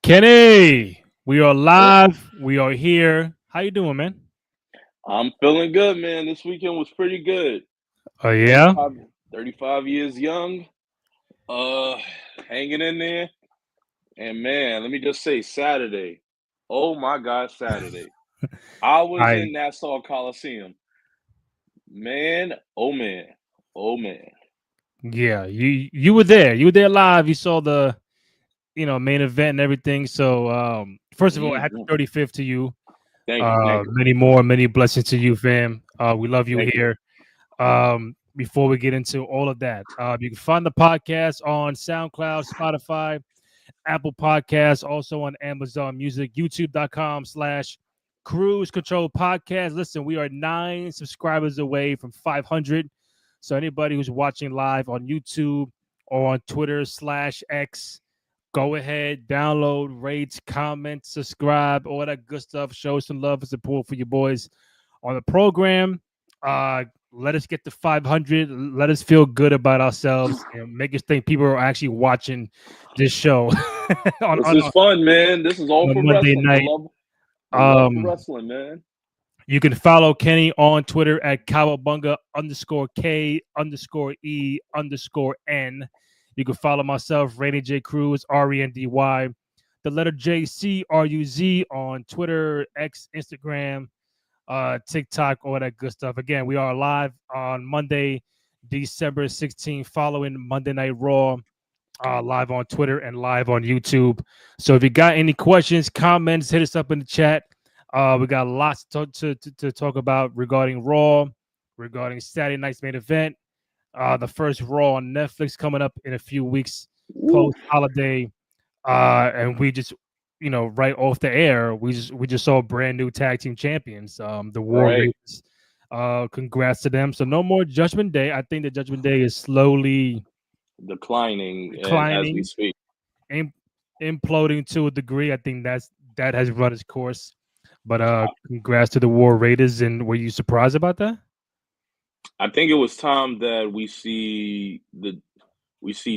Kenny, we are Well, live. We are here. How you doing, man? I'm feeling good, man. This weekend was pretty good. Oh yeah, 35, 35 years young, uh, hanging in there. And man, let me just say, Saturday. Oh my God, Saturday. I was I in Nassau Coliseum. Man, oh man, oh man. yeah. You were there. You were there live. You saw the main event and everything. So first of all, happy Hmm. 35th to you. Thank you, thank you, Many more, many blessings to you, fam. We love you thank you. here. Before we get into all of that, you can find the podcast on SoundCloud, Spotify, Apple Podcasts, also on Amazon Music, youtube.com/ Cruise Control Podcast. Listen, we are 9 subscribers away from 500. So anybody who's watching live on YouTube or on Twitter/X, go ahead, download, rate, comment, subscribe, all that good stuff. Show some love and support for your boys on the program. Let us get to 500. Let us feel good about ourselves and make us think people are actually watching this show on, This on, is fun, man. This is all on a for Monday wrestling. night. The love for Um, wrestling, man. you can follow Kenny on Twitter at Kawabunga_K_E_N. You can follow myself, Randy J. Cruz, RENDY, the letter JCRUZ on Twitter, X, Instagram, TikTok, all that good stuff. Again, we are live on Monday, December 16th, following Monday Night Raw, live on Twitter and live on YouTube. So if you got any questions, comments, hit us up in the chat. We got lots to talk about regarding Raw, regarding Saturday night's main event. The first Raw on Netflix coming up in a few weeks Woo. post holiday. And we just, right off the air, we just saw brand new tag team champions, the War Right. Raiders. Congrats to them. So no more Judgment Day. I think the Judgment Day is slowly Declining and as we declining, speak. im- imploding to a degree. I think that has run its course. But congrats to the War Raiders. And were you surprised about that? I think it was time that we see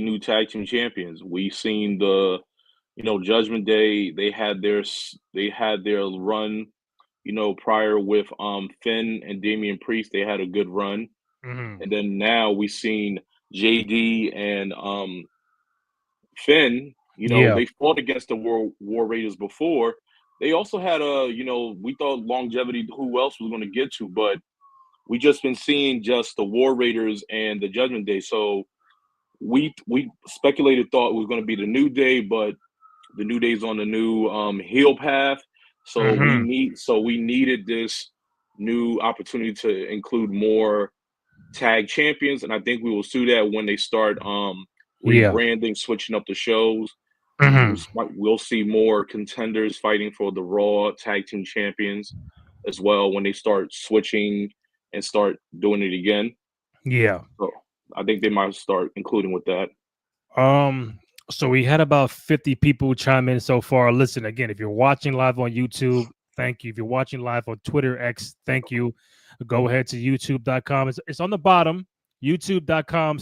new tag team champions. We seen the Judgment Day. They had their run. Prior with Finn and Damian Priest, they had a good run, Hmm. and then now we seen JD and Finn. Yeah. They fought against the War Raiders before. They also had we thought longevity. Who else was going to get to, but we just been seeing just the War Raiders and the Judgment Day. So we speculated thought it was going to be the New Day, but the New Day's on the new heel path. So we Hmm. need so we needed this new opportunity to include more tag champions, and I think we will see that when they start Yeah. rebranding, switching up the shows. Hmm. We'll see more contenders fighting for the Raw tag team champions as well when they start switching and start doing it again. Yeah. So I think they might start including with that. Um, so we had about 50 people chime in so far. Listen, again, if you're watching live on YouTube, thank you. If you're watching live on Twitter X, thank you. Go ahead to youtube.com. It's on the bottom. YouTube.com/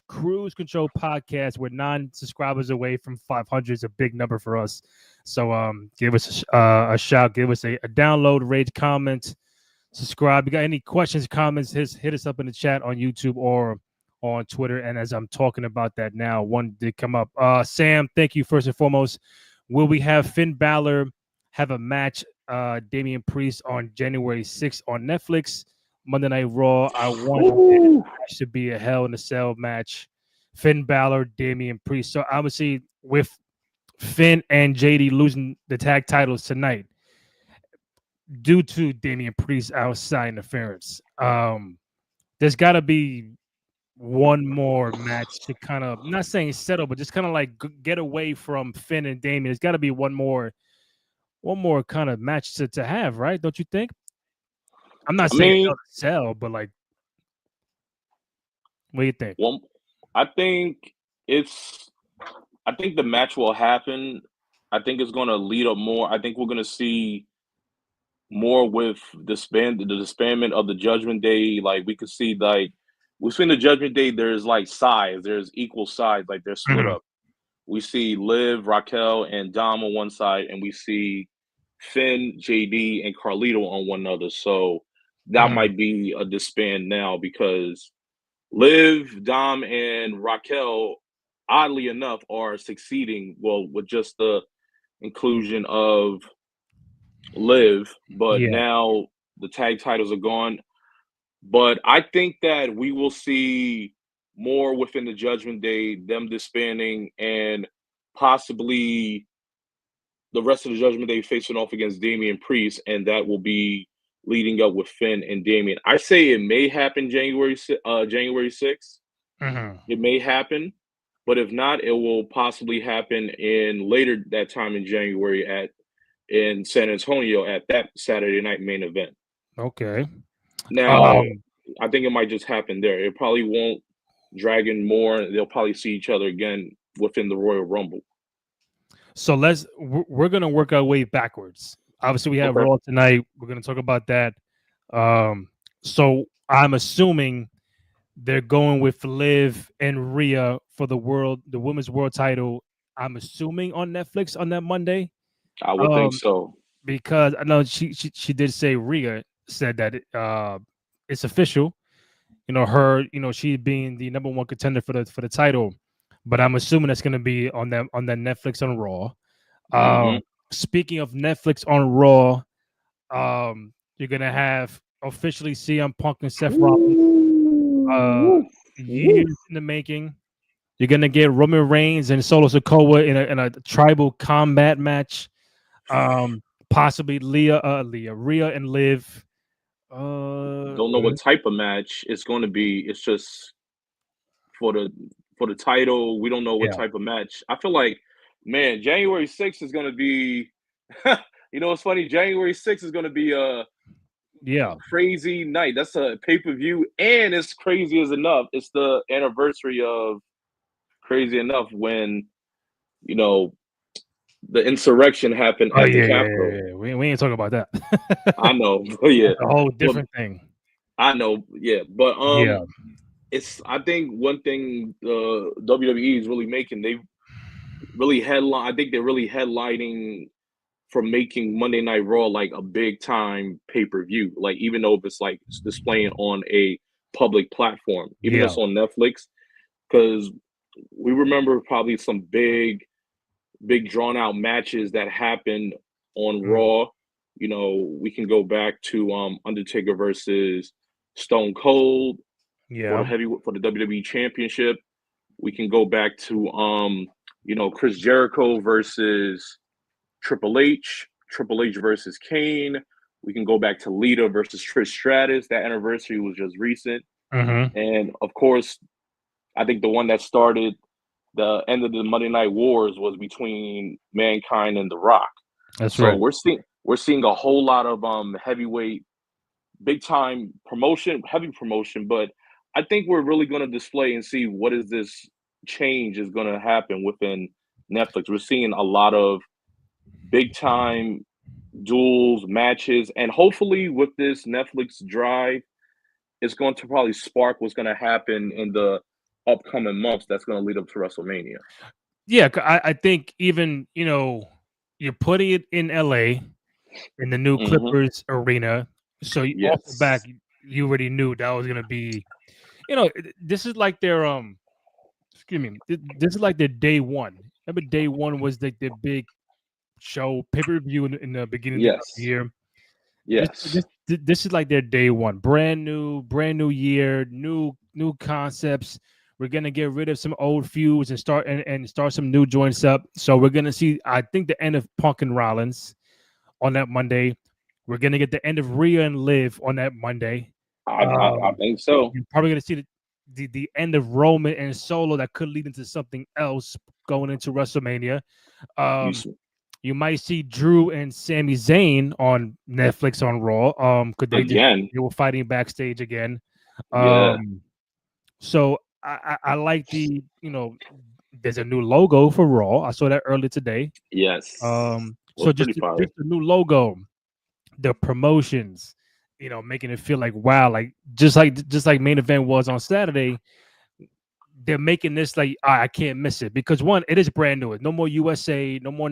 cruise control podcast. We're 9 subscribers away from 500. Is a big number for us. So give us a shout, give us a download, rate, comment, subscribe. You got any questions, comments, hit us up in the chat on YouTube or on Twitter. And as I'm talking about that now, one did come up. Sam, thank you first and foremost. Will we have Finn Balor have a match, Damian Priest, on January 6th on Netflix? Monday Night Raw. I want it Ooh. to be a Hell in a Cell match. Finn Balor, Damian Priest. So obviously, with Finn and JD losing the tag titles tonight, due to Damian Priest's outside interference. There's got to be one more match to kind of, not saying settle, but just kind of like get away from Finn and Damian. There's got to be one more kind of match to have, right? Don't you think? I'm not I saying mean, hell to sell, but like, what do you think? one. I think it's. I think the match will happen. I think it's going to lead up more. I think we're going to see more with the disbandment of the Judgment Day. Like we could see, like we've seen the Judgment Day. There's like sides. There's equal sides. Like they're split Mhm. up. we see Liv, Raquel, and Dom on one side, and we see Finn, JD, and Carlito on one another. So that Mhm. might be a disband now because Liv, Dom, and Raquel, oddly enough, are succeeding. Well, with just the inclusion of Liv, but Yeah. now the tag titles are gone. But I think that we will see more within the Judgment Day, them disbanding, and possibly the rest of the Judgment Day facing off against Damian Priest, and that will be leading up with Finn and Damian. I say it may happen January 6th. Mhm. It may happen, but if not, it will possibly happen in later that time in January at in San Antonio at that Saturday night main event. Okay. Now, Um. I think it might just happen there. It probably won't drag in more. They'll probably see each other again within the Royal Rumble. So we're gonna work our way backwards. Obviously, we have Okay. Raw tonight. We're gonna talk about that. Um. So I'm assuming they're going with Liv and Rhea for the women's world title. I'm assuming on Netflix on that Monday. I would think Um. so. Because I know she did say Rhea said that it's official. Her, she being the number one contender for the title. But I'm assuming that's going to be on that Netflix on Raw. Hmm. Speaking of Netflix on Raw, you're gonna have officially CM Punk and Seth Rollins. Uh, Woof, woof. Years in the making. You're gonna get Roman Reigns and Solo Sikoa in a tribal combat match. Possibly Rhea and Liv. Don't know what type of match it's going to be. It's just for the for the title. We don't know what Yeah, type of match. I feel like, man, January 6th is going to be. You know, it's funny. January 6th is going to be a yeah. crazy night. That's a pay per view, and it's crazy as enough. It's the anniversary of Crazy Enough when you know the insurrection happened Oh at the yeah, yeah, yeah, Capitol. yeah. We ain't talking about that. I know, but yeah, That's a whole but different thing. I know, yeah, but Yeah, it's I think one thing the WWE is really making they really headline. I think they're really headlining for making Monday Night Raw like a big time pay per view. Like even though if it's like displaying on a public platform, even though yeah. it's on Netflix, because we remember probably some big drawn out matches that happened on Mm, Raw. You know, we can go back to Undertaker versus Stone Cold yeah. for the WWE Championship. We can go back to Chris Jericho versus Triple H versus Kane. We can go back to Lita versus Trish Stratus. That anniversary was just recent. Mm-hmm. And of course, I think the one that started the end of the Monday Night Wars was between Mankind and The Rock. That's So right. we're seeing a whole lot of heavyweight, big time promotion, heavy promotion. But I think we're really going to display and see what is this change is going to happen within Netflix. We're seeing a lot of big time duels, matches, and hopefully with this Netflix drive, it's going to probably spark what's going to happen in the upcoming months. That's going to lead up to WrestleMania. Yeah, I think even you're putting it in LA in the new Hmm. Clippers arena, so off the back Yes. you already knew that was gonna be. This is like their excuse me, this is like their day one. Remember, day one was like their big show pay per view in the beginning of the Yes. year. This Yes. this this is like their day one, brand new year, new concepts. We're gonna get rid of some old feuds and start some new joints up. So we're gonna see, I think, the end of Punk and Rollins on that Monday. We're gonna get the end of Rhea and Liv on that Monday. I Um, think so. you're probably gonna see the end of Roman and Solo that could lead into something else going into WrestleMania. You Um, you might see Drew and Sami Zayn on Netflix on Raw. Could again. they were fighting backstage again. Yeah. Um, so I like there's a new logo for Raw. I saw that earlier today. Yes. So Was just pretty fire. just the new logo, the promotions, making it feel like wow, like just like main event was on Saturday. they're making this like I can't miss it because one, it is brand new. No more USA, no more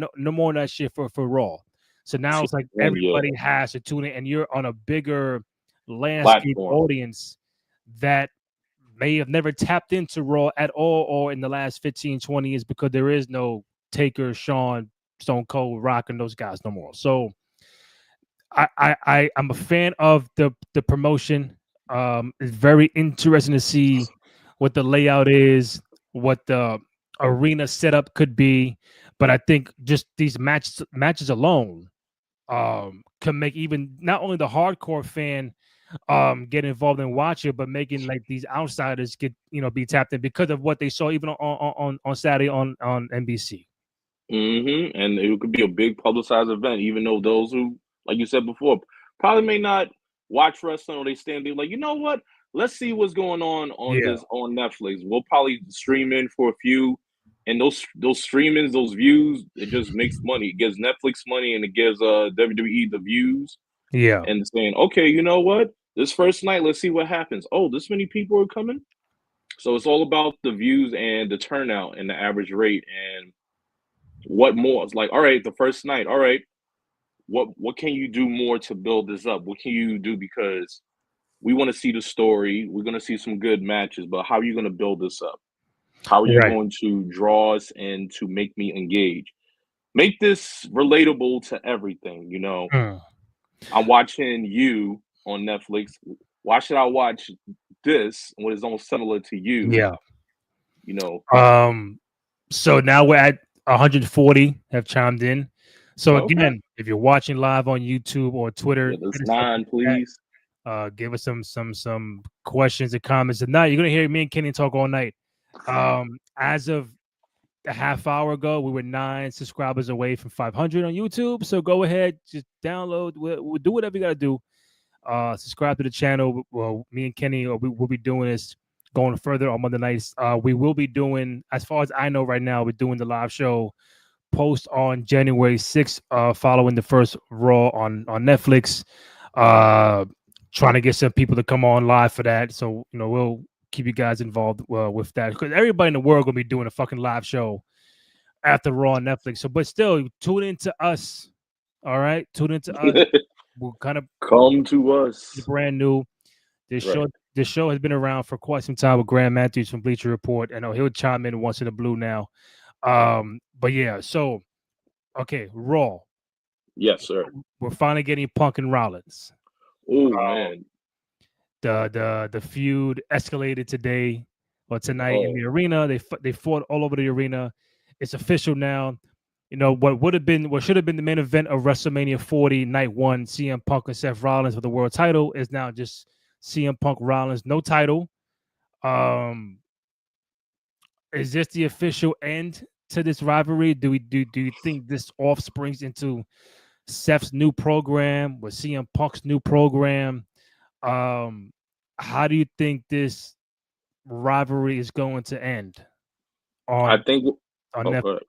of that shit for Raw. So now it's like Yeah, everybody has to tune in, and you're on a bigger landscape platform. audience that may have never tapped into Raw at all or in the last 15, 20 years because there is no Taker, Shawn, Stone Cold, Rock, and those guys no more. So I'm a fan of the promotion. It's very interesting to see what the layout is, what the arena setup could be. But I think just these matches alone can make even not only the hardcore fan get involved and watch it, but making like these outsiders get be tapped in because of what they saw even on Saturday on NBC. And it could be a big publicized event, even though those who, like you said before, probably may not watch wrestling or they stand there like, you know what? Let's see what's going on Yeah, this on Netflix. We'll probably stream in for a few, and those streamings, those views, it just makes money. It gives Netflix money, and it gives WWE the views, yeah, and saying, okay, you know what? This first night, let's see what happens. Oh, this many people are coming. So it's all about the views and the turnout and the average rate and what more? It's like, all right, the first night, all right, what can you do more to build this up? What can you do because we want to see the story, we're going to see some good matches, but how are you going to build this up? How are you right. going to draw us and to make me engage? Make this relatable to everything, you know. Mm, I'm watching you on Netflix. Why should I watch this when it's almost similar to you? yeah. You know, So now we're at 140 have chimed in. So okay. again, if you're watching live on YouTube or Twitter, Yeah, this hit us up in nine, the chat. please. Give us some questions and comments. If not, you're gonna hear me and Kenny talk all night. As of a half hour ago, we were 9 subscribers away from 500 on YouTube. So go ahead, just download. We'll do whatever you gotta do. Subscribe to the channel. Well, me and Kenny will be doing this going further on Monday nights. We will be doing, as far as I know right now, we're doing the live show post on January 6th, following the first Raw on Netflix. Uh, Trying to get some people to come on live for that. So, we'll keep you guys involved with that because everybody in the world gonna be doing a fucking live show after Raw on Netflix. So, but still, tune into us. All right, tune into us. We'll kind of Come to us. brand new. This Right. show this show has been around for quite some time with Graham Matthews from Bleacher Report. I know he'll chime in once in the blue now. But yeah, so okay, Raw. Yes, sir. We're finally getting Punk and Rollins. Oh Uh, man. the feud escalated today or tonight in Oh, the arena. They fought all over the arena. It's official now. What should have been the main event of WrestleMania 40 Night 1, CM Punk and Seth Rollins for the world title is now just CM Punk Rollins, no title. Um, is this the official end to this rivalry? Do you think this offsprings into Seth's new program with CM Punk's new program? Um, how do you think this rivalry is going to end I on think. on Oh, Netflix? good.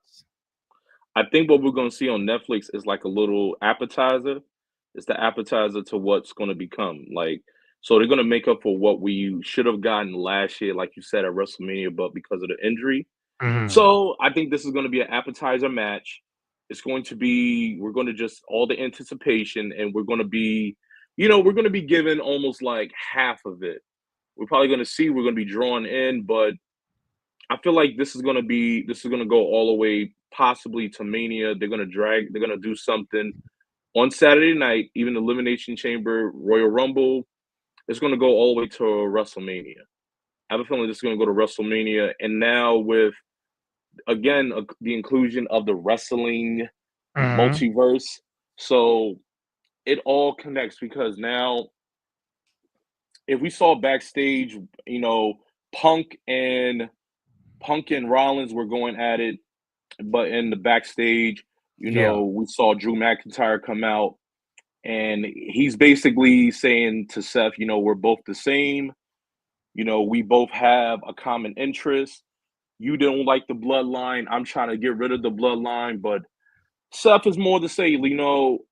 I think what we're going to see on Netflix is like a little appetizer. It's the appetizer to what's going to become. Like, so they're going to make up for what we should have gotten last year, like you said at WrestleMania, but because of the injury. Mhm. So I think this is going to be an appetizer match. It's going to be. We're going to just all the anticipation, and we're going to be, we're going to be given almost like half of it. We're probably going to see. We're going to be drawn in, but I feel like this is gonna go all the way possibly to Mania. They're gonna do something on Saturday night, even the Elimination Chamber, Royal Rumble. It's gonna go all the way to WrestleMania. I have a feeling this is gonna go to WrestleMania, and now with again the inclusion of the wrestling Mhm. multiverse, so it all connects because now if we saw backstage, you know, Punk and Punk and Rollins were going at it. But in the backstage, Yeah. we saw Drew McIntyre come out and he's basically saying to Seth, we're both the same. We both have a common interest. You don't like the bloodline. I'm trying to get rid of the bloodline. But Seth is more to say,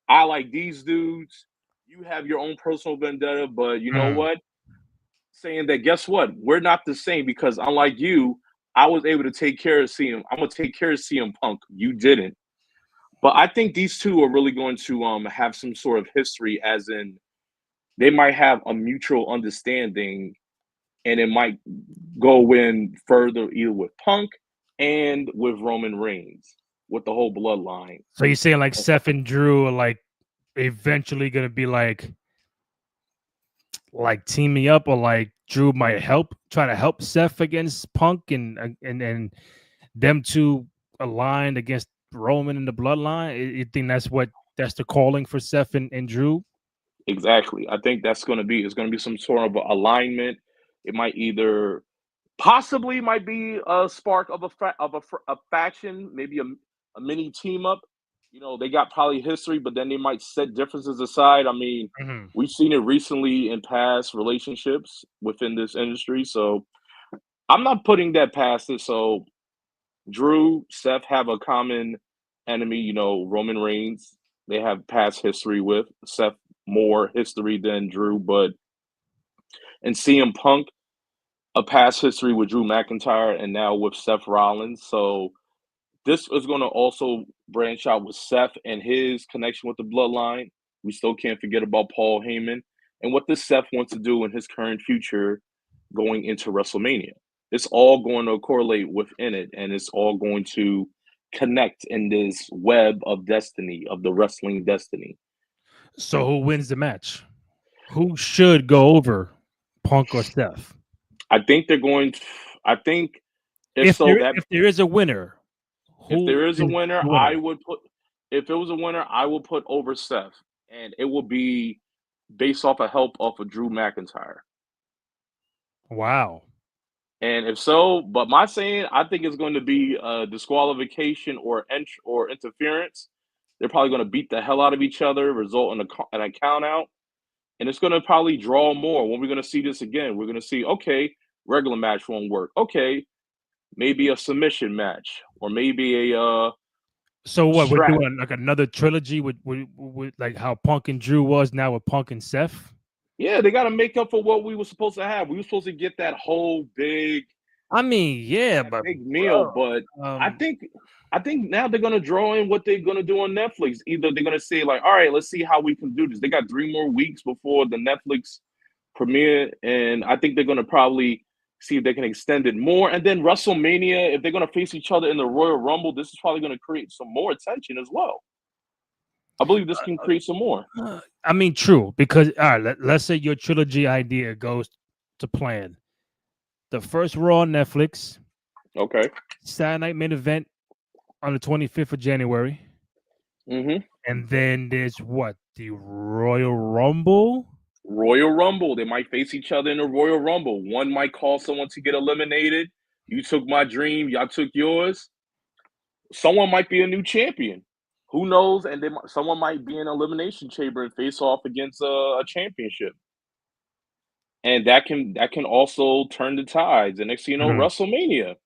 I like these dudes. You have your own personal vendetta, but you know Mhm. what? saying that guess what? We're not the same because unlike you, I was able to take care of CM. I'm gonna take care of CM Punk. You didn't. But I think these two are really going to have some sort of history, as in they might have a mutual understanding, and it might go in further either with Punk and with Roman Reigns with the whole bloodline. So you're saying like Seth and Drew are like eventually gonna be like teaming up, or like Drew might try to help Seth against Punk, and them two aligned against Roman and the bloodline. You think that's the calling for Seth and Drew? Exactly. I think that's going to be it's going to be some sort of alignment. It might either possibly might be a spark of a faction, maybe a mini team up. You know, they got probably history, but then they might set differences aside. I mean, Mm-hmm. we've seen it recently in past relationships within this industry, so I'm not putting that past it. So Drew, Seth have a common enemy, you know, Roman Reigns. They have past history with Seth, more history than Drew, but and CM Punk, a past history with Drew McIntyre and now with Seth Rollins. So this is going to also branch out with Seth and his connection with the bloodline. We still can't forget about Paul Heyman and what this Seth wants to do in his current future going into WrestleMania. It's all going to correlate within it, and it's all going to connect in this web of destiny, of the wrestling destiny. So who wins the match? Who should go over, Punk or Seth? I think they're going to, I think if so, that If there is a winner, if who there is a is winner, the I winner? would put, if it was a winner, I will put over Seth, and it will be based off of help off of Drew McIntyre. Wow. And if so, but my saying, I think it's going to be a disqualification or or interference. They're probably going to beat the hell out of each other, result in a count out, and it's going to probably draw more. When we're going to see this again, we're going to see, okay, regular match won't work. Okay, maybe a submission match, or maybe a So what, we're strap. doing like another trilogy with like how Punk and Drew was now with Punk and Seth? Yeah, they got to make up for what we were supposed to have. We were supposed to get that whole I mean, yeah, that but big meal, bro, but I um, think I think now they're gonna draw in what they're gonna do on Netflix. Either they're gonna say like, all right, let's see how we can do this. They got 3 more weeks before the Netflix premiere, and I think they're gonna probably see if they can extend it more. And then WrestleMania, if they're gonna face each other in the Royal Rumble, this is probably gonna create some more attention as well. I believe this can create some more. I mean, true, because all right, let's say your trilogy idea goes to plan. The first Raw on Netflix, Okay. Saturday night main event on the 25th of January. Mm-hmm. And then there's what? The Royal Rumble? Royal Rumble. They might face each other in the Royal Rumble. One might call someone to get eliminated. You took my dream. Y'all took yours. Someone might be a new champion. Who knows? And then someone might be in elimination chamber and face off against a championship. And that can also turn the tides. And next thing you know, Mhm. WrestleMania.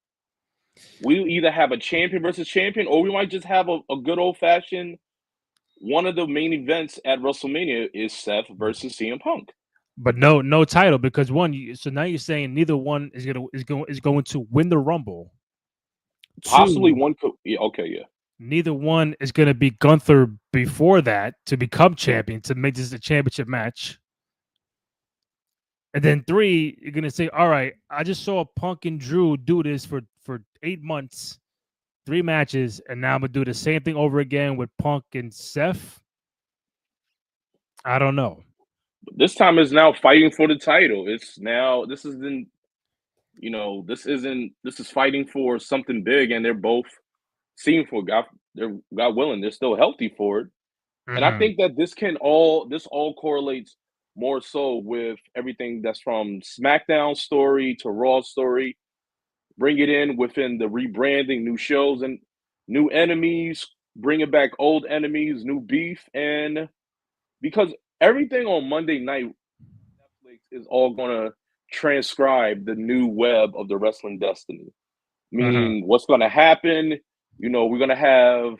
We either have a champion versus champion, or we might just have a good old fashioned. One of the main events at WrestleMania is Seth versus CM Punk. But no title, because so now you're saying neither one is going to win the Rumble. Possibly Two, one could. Yeah, okay, yeah. neither one is going to be Gunther before that to become champion, to make this a championship match. And then three, you're going to say, all right, I just saw Punk and Drew do this for 8 months, 3 matches, and now I'm going to do the same thing over again with Punk and Seth. I don't know. This time is now fighting for the title. It's now this isn't this isn't this is fighting for something big, and they're both seeing for God willing, they're still healthy for it. And I Mhm. think that this all correlates more so with everything that's from SmackDown story to Raw story. Bring it in within the rebranding, new shows and new enemies, bringing back old enemies, new beef, and because everything on Monday night Netflix is all gonna transcribe the new web of the wrestling destiny. Mhm. Meaning what's gonna happen, we're gonna have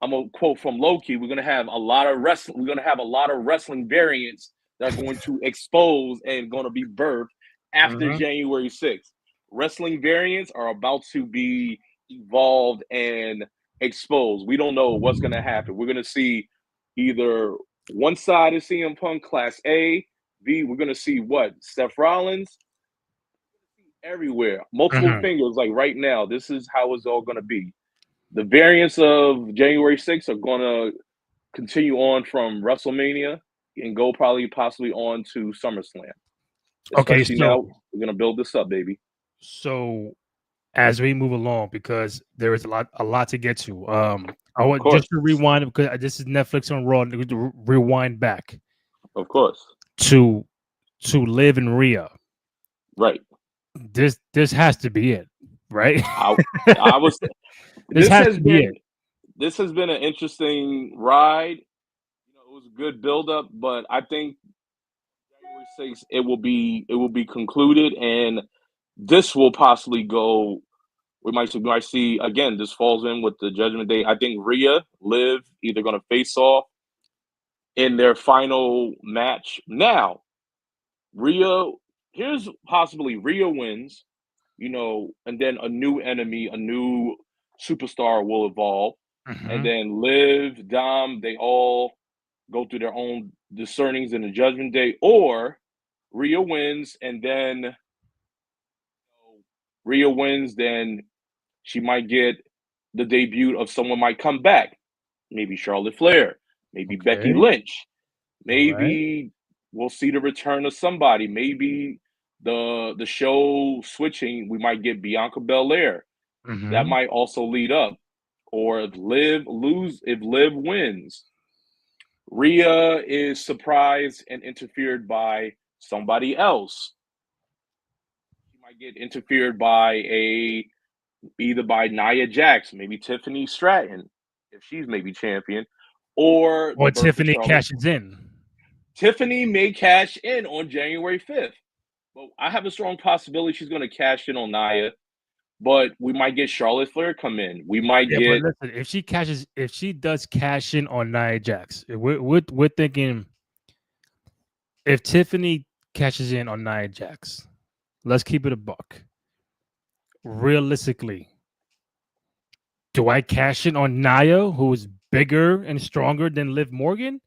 I'm gonna quote from Loki, we're gonna have a lot of wrestling variants that are going to expose and gonna be birthed after Mhm. January 6th. Wrestling variants are about to be evolved and exposed. We don't know what's going to happen. We're going to see either one side of CM Punk, Class A, B, we're going to see what? Seth Rollins, everywhere. Multiple Mhm. fingers, like right now. This is how it's all going to be. The variants of January 6th are going to continue on from WrestleMania and go probably possibly on to SummerSlam. Okay, Especially so now, we're gonna build this up, baby. so as we move along, because there is a lot to get to. I Of want just course, to rewind because this is Netflix on Raw. To rewind back of course. to Liv and Rhea. Right. This has to be it, right? I I was. This This has has to be been it. this has been an interesting ride. It was a good build up, but I think January 6th it will be concluded, and this will possibly go. We might see again. This falls in with the Judgment Day. I think Rhea, Liv, either going to face off in their final match. Now, Rhea, here's possibly Rhea wins, and then a new enemy, a new superstar will evolve. And Mhm. then Liv, Dom, they all go through their own discernings in the Judgment Day. Or Rhea wins, and then Rhea wins, then she might get the debut of someone might come back. Maybe Charlotte Flair, maybe Becky Okay. Lynch, All right. maybe we'll see the return of somebody. Maybe the show switching, we might get Bianca Belair. That Mhm. might also lead up. Or if Liv wins, Rhea is surprised and interfered by somebody else. She might get interfered by either by Nia Jax, maybe Tiffany Stratton, if she's maybe champion, or the Or birth of Tiffany Charlotte. cashes in. Tiffany may cash in on January 5th. But I have a strong possibility she's going to cash in on Nia. But we might get Charlotte Flair come in. We might Yeah, but get listen, if she does cash in on Nia Jax, we're thinking if Tiffany cashes in on Nia Jax, let's keep it a buck. Realistically, do I cash in on Nia, who is bigger and stronger than Liv Morgan,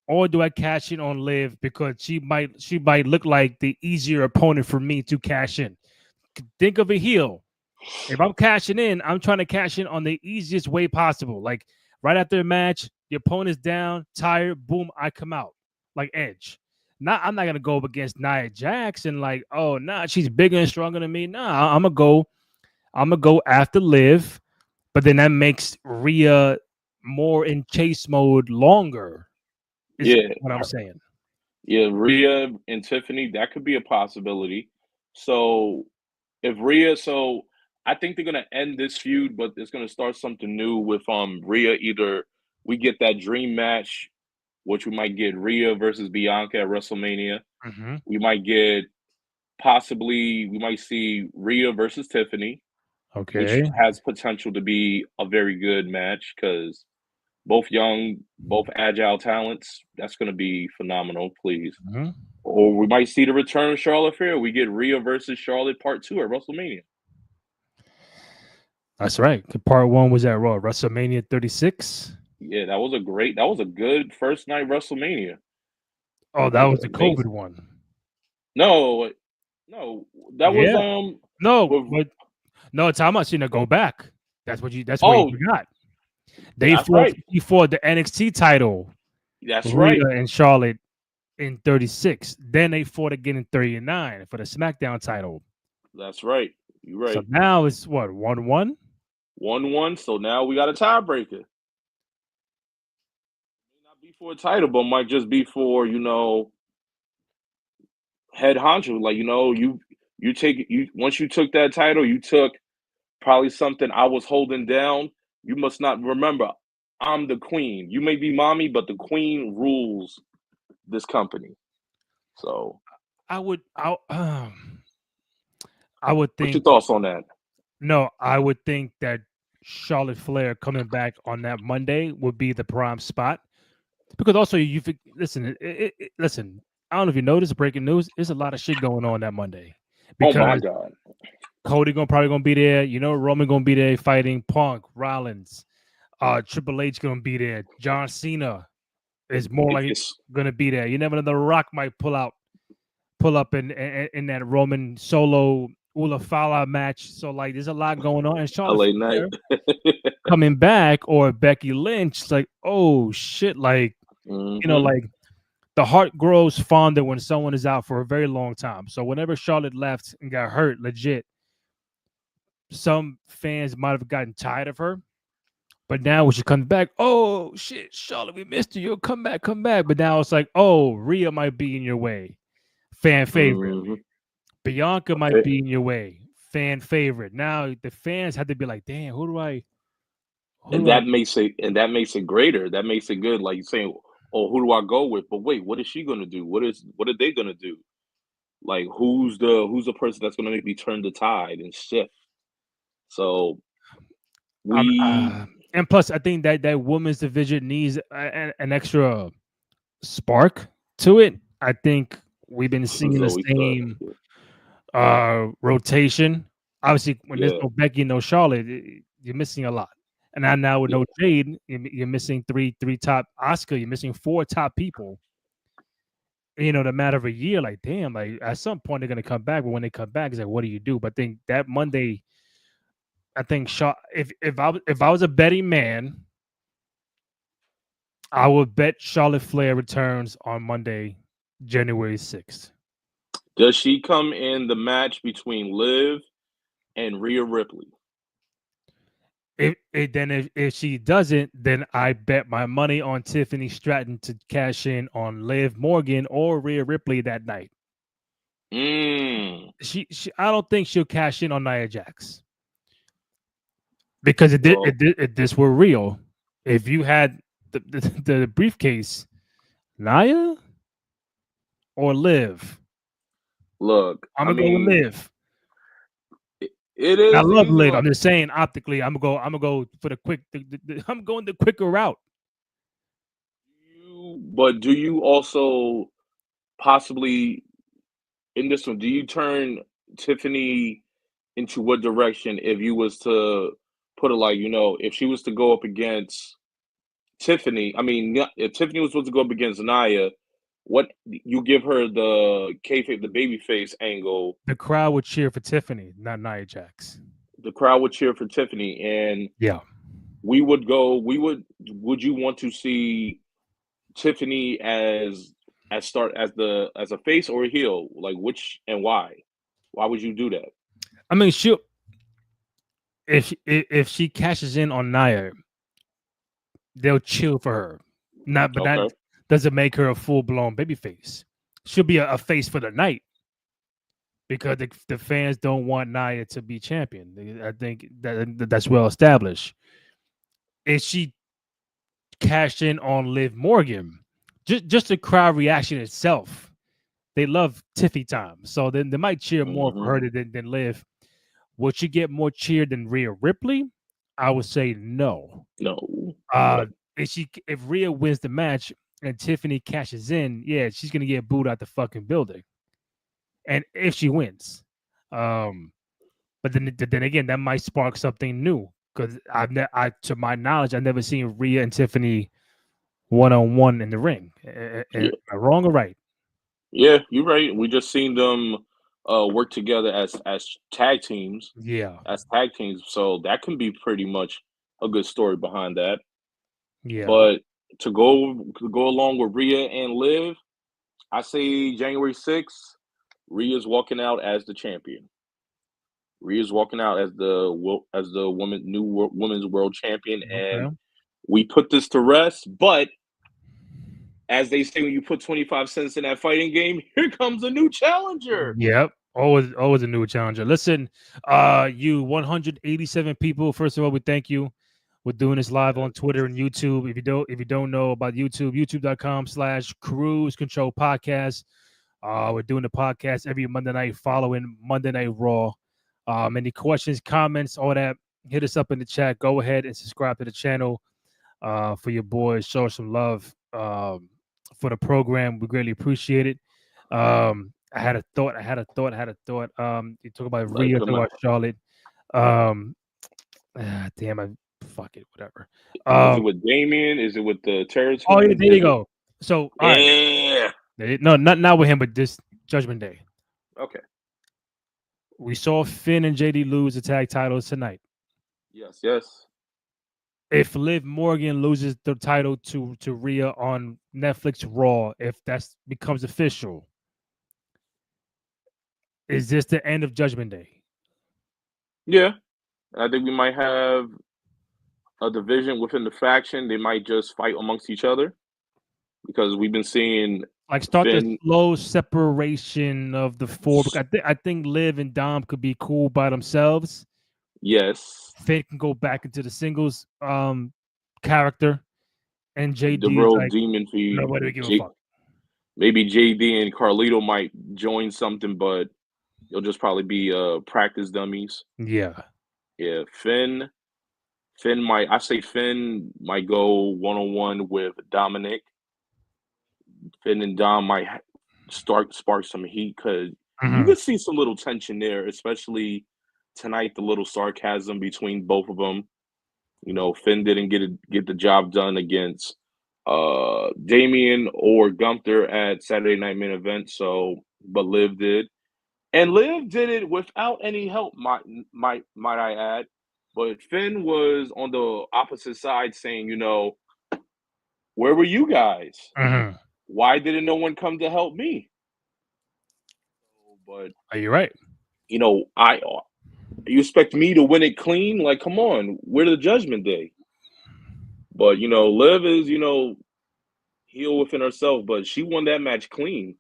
or do I cash in on Liv because she might look like the easier opponent for me to cash in? Think of a heel. If I'm cashing in, I'm trying to cash in on the easiest way possible. Like right after a match, the opponent's down, tired, boom, I come out like Edge. I'm not gonna go up against Nia Jax and like, oh nah, she's bigger and stronger than me. Nah, I'm gonna go after Liv, but then that makes Rhea more in chase mode longer, is yeah, what I'm saying. yeah, Rhea and Tiffany. That could be a possibility. So if Rhea, so I think they're gonna end this feud, but it's gonna start something new with Rhea. Either we get that dream match, which we might get Rhea versus Bianca at WrestleMania. Hmm. We might get possibly we might see Rhea versus Tiffany, which Okay. has potential to be a very good match because both young, both agile talents. That's going to be phenomenal, please. Mhm. Or we might see the return of Charlotte Flair. We get Rhea versus Charlotte Part 2 at WrestleMania. That's right. Part one was at Raw, WrestleMania 36. Yeah, that was a good first night WrestleMania. Oh, That that was was the COVID amazing. one. No, no, that was Yeah. No, with but no, time out. You go back. That's what you oh, forgot. They that's fought right. before the NXT title, That's right. Rhea and Charlotte in 36. Then they fought again in 39 for the SmackDown title. That's right. You're So right. now it's what, 1-1? 1-1. So now we got a tiebreaker. May not be for a title, but might just be for, head honcho. Like, you take you once you took that title, you took probably something I was holding down. You must not remember. I'm the queen. You may be mommy, but the queen rules this company. So, I would I would what's your think thoughts on that? no, I would think that Charlotte Flair coming back on that Monday would be the prime spot. Because also listen, listen. I don't know if you noticed breaking news. There's a lot of shit going on that Monday. Oh my because God. Cody probably gonna be there. You know, Roman gonna be there fighting Punk, Rollins. Triple H gonna be there. John Cena is more like It's gonna be there. You never know. The Rock might pull up in that Roman solo Ula Fala match. So like, there's a lot going on. And Charlotte LA Knight. Flair coming back, or Becky Lynch, like, oh shit, like, Hmm. like the heart grows fonder when someone is out for a very long time. So whenever Charlotte left and got hurt, legit, some fans might have gotten tired of her. But now when she comes back, oh shit, Charlotte, we missed you. You'll come back, come back. But now it's like, oh, Rhea might be in your way, fan favorite. Hmm. Bianca might be in your way, fan favorite. Now the fans have to be like, damn, who And do I? that makes it greater. That makes it good. Like you're saying, oh, who do I go with? But wait, what is she gonna do? What are they gonna do? Like who's the person that's gonna make me turn the tide and shift? So Um, we and plus, I think that women's division needs an extra spark to it. I think we've been seeing the Zoe Stark. same rotation. Obviously, when there's Yeah, no Becky, no Charlotte, you're missing a lot. And now with yeah. no Jade, you're missing three top Oscar. You're missing four top people. The matter of a year, like damn, like at some point they're gonna come back. But when they come back, it's like, what do you do? But I think that Monday, I think if I was a betting man, I would bet Charlotte Flair returns on Monday, January 6th. Does she come in the match between Liv and Rhea Ripley? If she doesn't, then I bet my money on Tiffany Stratton to cash in on Liv Morgan or Rhea Ripley that night. Mm. She I don't think she'll cash in on Nia Jax because Well, if this were real, if you had the briefcase, Nia or Liv, look, I'm I gonna go with mean, Liv. it And I is love easy. Liv. I'm Like, just saying optically, I'm gonna go for the quick. I'm going the quicker route. but do you also possibly in this one? Do you turn Tiffany into what direction if you was to put it like if she was to go up against Tiffany? I mean, if Tiffany was supposed to go up against Naya, what you give her the kayfabe, the babyface angle? The crowd would cheer for Tiffany, not Nia Jax. The crowd would cheer for Tiffany, and Yeah. we would go. We would. Would you want to see Tiffany as a face or a heel? Like which and why? Why would you do that? I mean, if she cashes in on Nia, they'll chill for her. Not, but that Okay. doesn't make her a full blown babyface. She'll be a face for the night because the fans don't want Nia to be champion. I think that's well established. If she cashed in on Liv Morgan, just the crowd reaction itself, they love Tiffy time. So then they might cheer more for Hmm. her than Liv. Would she get more cheer than Rhea Ripley? I would say no. No. Uh, Okay. if Rhea wins the match and Tiffany cashes in, yeah, she's gonna get booed out the fucking building. And if she wins, um, but then again, that might spark something new because to my knowledge, I've never seen Rhea and Tiffany 1-on-1 in the ring. Am Yeah. I wrong or right? Yeah. You're right. We just seen them work together as tag teams, Yeah, So that can be pretty much a good story behind that. yeah, But to go along with Rhea and Liv, I say January 6th, Rhea's walking out as the champion. Rhea's walking out as the women's world champion, and okay. we put this to rest. But as they say, when you put 25 cents in that fighting game, here comes a new challenger. Yep. Always a new challenger. Listen, you 187 people. First of all, we thank you. We're doing this live on Twitter and YouTube. If you don't know about YouTube, youtube.com/Cruise Control Podcast. We're doing the podcast every Monday night following Monday Night Raw. Any questions, comments, all that, hit us up in the chat. Go ahead and subscribe to the channel for your boys. Show us some love for the program. We greatly appreciate it. I had a thought. You talk about Like, Rhea, talk about Charlotte. Damn, I fuck it, whatever. is it with Damien? Is it with the Terror Oh yeah, Twins? there you go. So all right, Yeah. no, not with him, but this Judgment Day. Okay. We saw Finn and JD lose the tag titles tonight. Yes. Yes. If Liv Morgan loses the title to Rhea on Netflix Raw, if that becomes official, is this the end of Judgment Day? Yeah. I think we might have a division within the faction. They might just fight amongst each other because we've been seeing Like start the Finn. slow separation of the four. I think Liv and Dom could be cool by themselves. Yes. Finn can go back into the singles character, and The JD is real like, demon feed. nobody give a fuck. Maybe JD and Carlito might join something, but it'll just probably be practice dummies. Yeah. Yeah, Finn I say Finn might go one-on-one with Dominic. Finn and Dom might spark some heat because you could see some little tension there, especially tonight. The little sarcasm between both of them. You know, Finn didn't get the job done against Damien or Gunther at Saturday Night Main Event. So, but Liv did, and Liv did it without any help. Might I add? But Finn was on the opposite side, saying, you know, where were you guys? Why didn't no one come to help me? But Are you right? you know, you expect me to win it clean? Like, come on, we're the Judgment Day. But you know, Liv is, you know, heel within herself, but she won that match clean.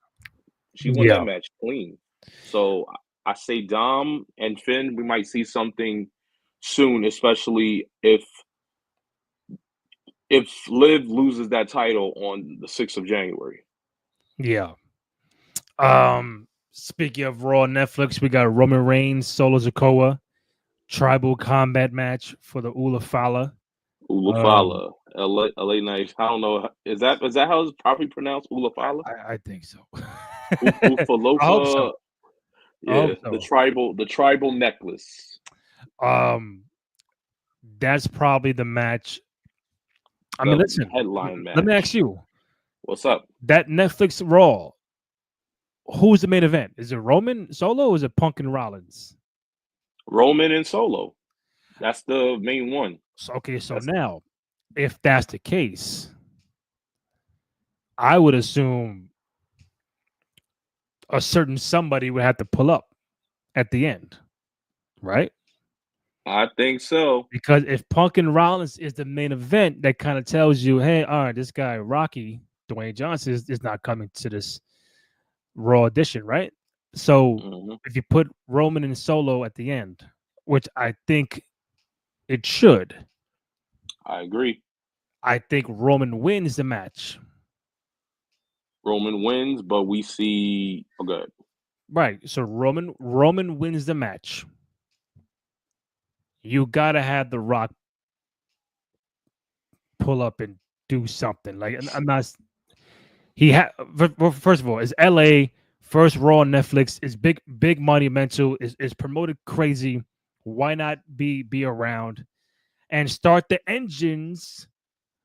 So I say Dom and Finn, we might see something soon, especially if Liv loses that title on the 6th of January. Yeah. Speaking of Raw Netflix, we got Roman Reigns, Solo Sikoa, tribal combat match for the Ulafala, LA Knight. I don't know. Is that how it's properly pronounced? Ulafala? I think so. Ufalofa. I hope so. Yeah, the tribal necklace. That's probably the match. I mean, listen. Headline match. Let me ask you. What's up? That Netflix Raw. Who's the main event? Is it Roman Solo or is it Punk and Rollins? Roman and Solo. That's the main one. So now, if that's the case, I would assume a certain somebody would have to pull up at the end, right? I think so. Because if Punk and Rollins is the main event, that kind of tells you, hey, all right, this guy Rocky, Dwayne Johnson, is not coming to this Raw edition, right? So if you put Roman and Solo at the end, which I think it should. I agree. I think Roman wins the match. Roman wins, but we see good. Right. So Roman wins the match. You gotta have The Rock pull up and do something. Like I'm not. He had first of all, is LA first Raw on Netflix is big monumental is promoted crazy. Why not be around and start the engines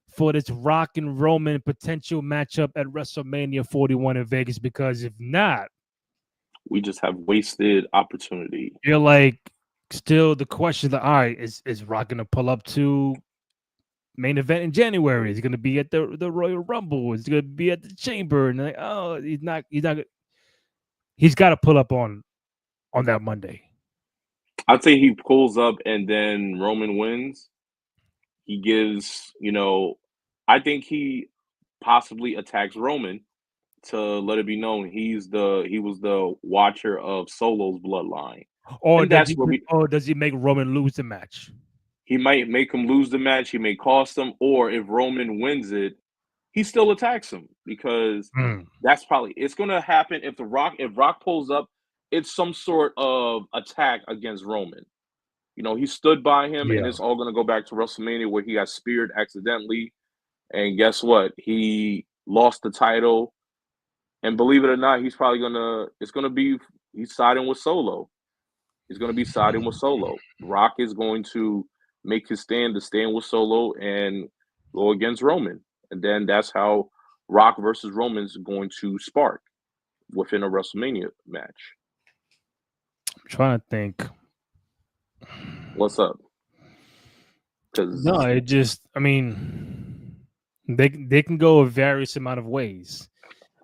for this Rock and Roman potential matchup at WrestleMania 41 in Vegas? Because if not, we just have wasted opportunity. You're like still the question that all right, is Rock gonna pull up to main event in January? Is he gonna be at the Royal Rumble? Is he gonna be at the Chamber? And like, oh, he's not he's gotta pull up on that Monday. I'd say he pulls up and then Roman wins. He gives, you know, I think he possibly attacks Roman to let it be known he was the watcher of Solo's bloodline. Or does he make Roman lose the match? He might make him lose the match. He may cost him, or if Roman wins it, he still attacks him because that's probably it's going to happen if Rock pulls up. It's some sort of attack against Roman. You know, he stood by him, and it's all going to go back to WrestleMania where he got speared accidentally, and guess what? He lost the title, And believe it or not, he's probably gonna. It's gonna be. He's siding with Solo. He's gonna be siding with Solo. Rock is going to make his stand to stand with Solo and go against Roman, and then that's how Rock versus Roman is going to spark within a WrestleMania match. I'm trying to think. What's up? Because No, it just. I mean, they can go a various amount of ways.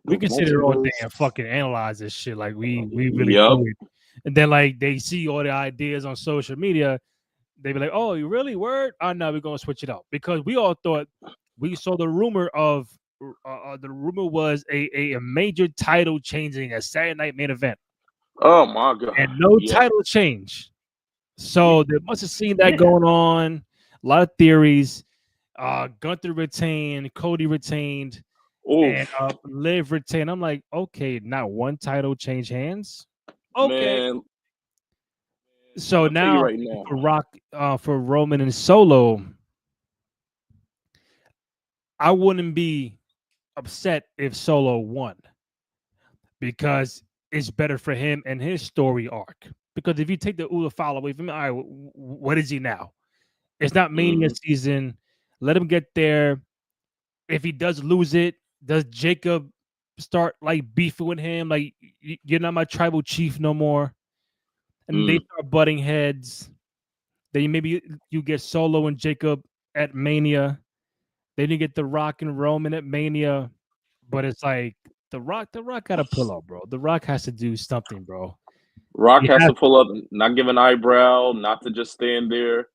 We can sit here all day and fucking analyze this shit like we really do it. And then like they see all the ideas on social media, they be like, "Oh, you really word? Oh no, we're gonna switch it up," because we all thought we saw the rumor of the rumor was a major title changing a Saturday night main event, oh my god, and no yeah, title change. So they must have seen that going on. A lot of theories. Gunther retained, Cody retained, and oof, Liv retained. I'm like, okay, not one title change hands. Okay. man. So I'll tell you now right now. for Rock, for Roman and Solo, I wouldn't be upset if Solo won because it's better for him and his story arc. Because if you take the Ula File away from him, all right, what is he now? It's not Mania season. Let him get there. If he does lose it, does Jacob start like beefing with him? Like, you're not my tribal chief no more. And they start butting heads. Then maybe you get Solo and Jacob at Mania. Then you get The Rock and Roman at Mania. But it's like the Rock got to pull up, bro. The Rock has to do something, bro. Rock has to pull up, not give an eyebrow, not to just stand there.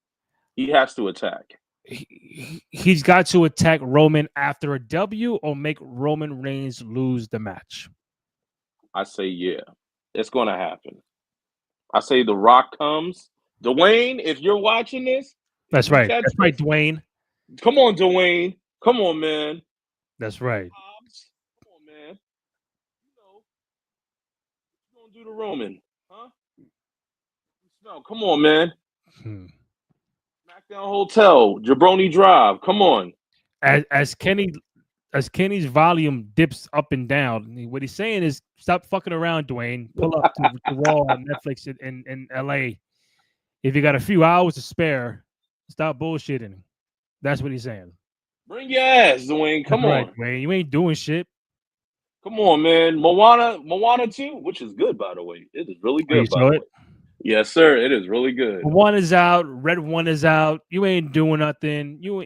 He has to attack. He's got to attack Roman after a W or make Roman Reigns lose the match. I say, yeah, it's going to happen. I say The Rock comes. Dwayne, if you're watching this, that's right. That's right, Dwayne. Come on, Dwayne. Come on, man. That's right. Come on, man. You know, what you gonna do to Roman, huh? No, come on, man. SmackDown Hotel, Jabroni Drive. Come on. As Kenny's volume dips up and down, what he's saying is, stop fucking around, Dwayne. Pull up to Raw on Netflix in LA. If you got a few hours to spare, stop bullshitting. That's what he's saying. Bring your ass, Dwayne. Come on. Right, Dwayne. You ain't doing shit. Come on, man. Moana 2, which is good, by the way. It is really good, by the way. Yes, sir. It is really good. One is out. Red One is out. You ain't doing nothing. You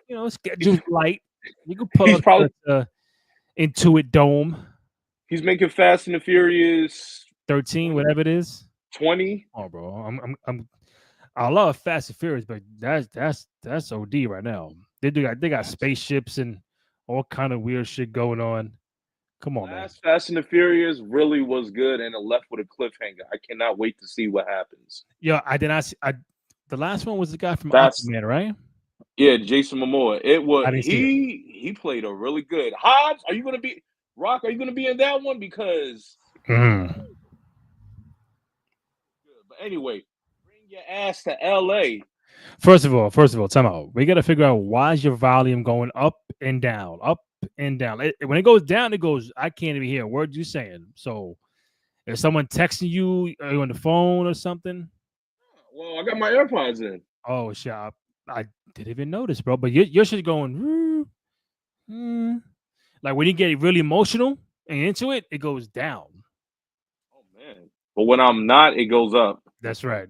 know, schedule's light. You can pull up to Intuit Dome. He's making Fast and the Furious 13, whatever it is. 20. Oh, bro, I love Fast and Furious, but that's OD right now. They got spaceships and all kind of weird shit going on. Come on, man. Fast and the Furious really was good, and it left with a cliffhanger. I cannot wait to see what happens. Yeah, I did not see. The last one was the guy from Aquaman, right? Yeah, Jason Momoa. It was he played a really good. Hobbs, are you gonna be Rock? Are you gonna be in that one? Because but anyway, bring your ass to LA. First of all, time out. We got to figure out why is your volume going up and down, up and down. When it goes down, it goes. I can't even hear a word you're saying. So, is someone texting you? Are you on the phone or something? Well, I got my AirPods in. Oh, shit! I didn't even notice, bro. But your shit's going. Like when you get really emotional and into it, it goes down. Oh man! But when I'm not, it goes up. That's right,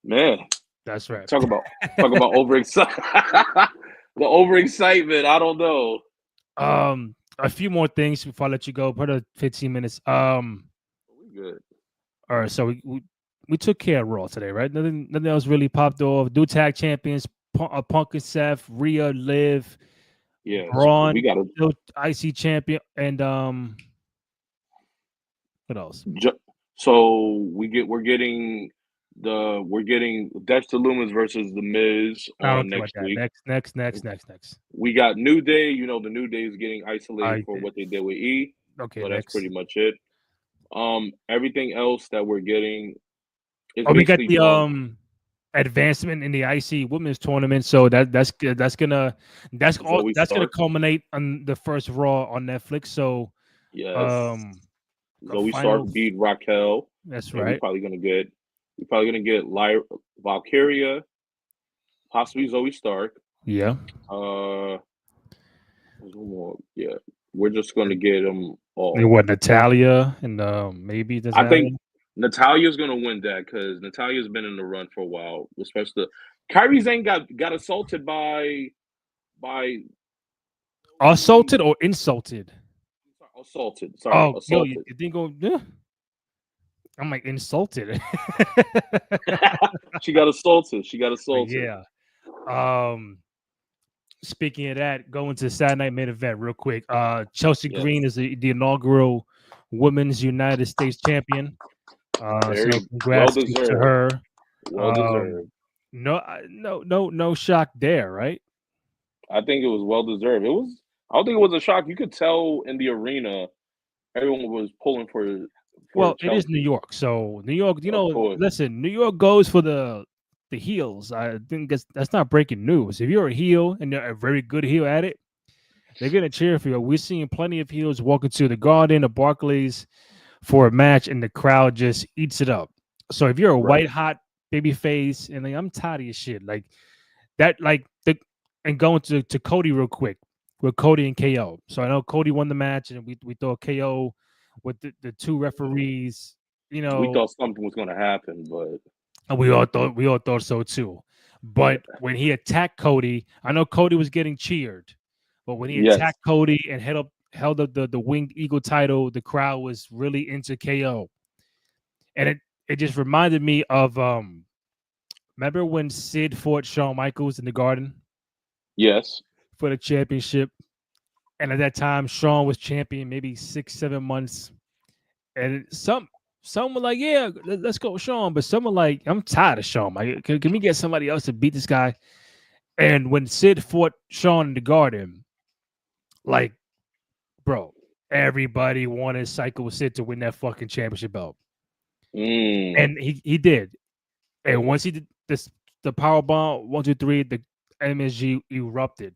man. That's right. Talk about overexcitement. The overexcitement. I don't know. A few more things before I let you go. Part of 15 minutes. We good. All right, so we took care of Raw today, right? Nothing else really popped off. Do tag champions, Punk and Seth, Rhea, Liv, Braun, we got a IC champion, and what else? So we're getting Dexter Lumis versus The Miz on next week. Next. We got New Day. You know, the New Day is getting isolated for what they did with E. Okay, so that's pretty much it. Everything else that we're getting is we got the advancement in the IC Women's Tournament. So that's gonna culminate on the first Raw on Netflix. So Yes. The Zoe Stark final. beat Raquel, That's and right. we're probably gonna get Valkyria, possibly Zoe Stark. Yeah. There's one more. Yeah, we're just gonna get them And all. what, Natalia and maybe I Natalia. think Natalia's gonna win that because Natalia's been in the run for a while. Especially Kyrie Zane got assaulted by Assaulted or insulted? assaulted. Sorry, Oh, yo, assaulted. you didn't go. Yeah. I'm like insulted. She got assaulted. She got But assaulted. yeah. Um. Speaking of that, going to Saturday night main event real quick. Chelsea Yes, Green is the inaugural Women's United States champion. So very well congrats to deserved. her. Well Um, deserved. no shock there, right? I think it was well deserved. It was. I don't think it was a shock. You could tell in the arena, everyone was pulling for Well, it is New Chelsea. York, so New York. Of course, Listen, New York goes for the heels. I think that's not breaking news. If you're a heel and you're a very good heel at it, they're gonna cheer for you. We're seeing plenty of heels walking to the Garden or Barclays for a match, and the crowd just eats it up. So if you're a right. white hot baby face, and like, I'm tired of your shit, like that, like the and going to Cody real quick with Cody and KO. So I know Cody won the match, and we thought KO with the two referees, you We know, thought something was going to happen, but and we all thought so too. yeah, But when he attacked Cody, I know Cody was getting cheered, but when he yes, attacked Cody and held up the winged eagle title, the crowd was really into KO, and it just reminded me of remember when Sid fought Shawn Michaels in the Garden yes, for the championship, and at that time Shawn was champion maybe 6-7 months, and some were like, yeah, let's go Shawn, but some were like, I'm tired of Shawn. Like, can we get somebody else to beat this guy? And when Sid fought Shawn in the Garden, like, bro, everybody wanted Psycho Sid to win that fucking championship belt, mm, and he did. And once he did this, the power bomb 1 2 3, the MSG erupted,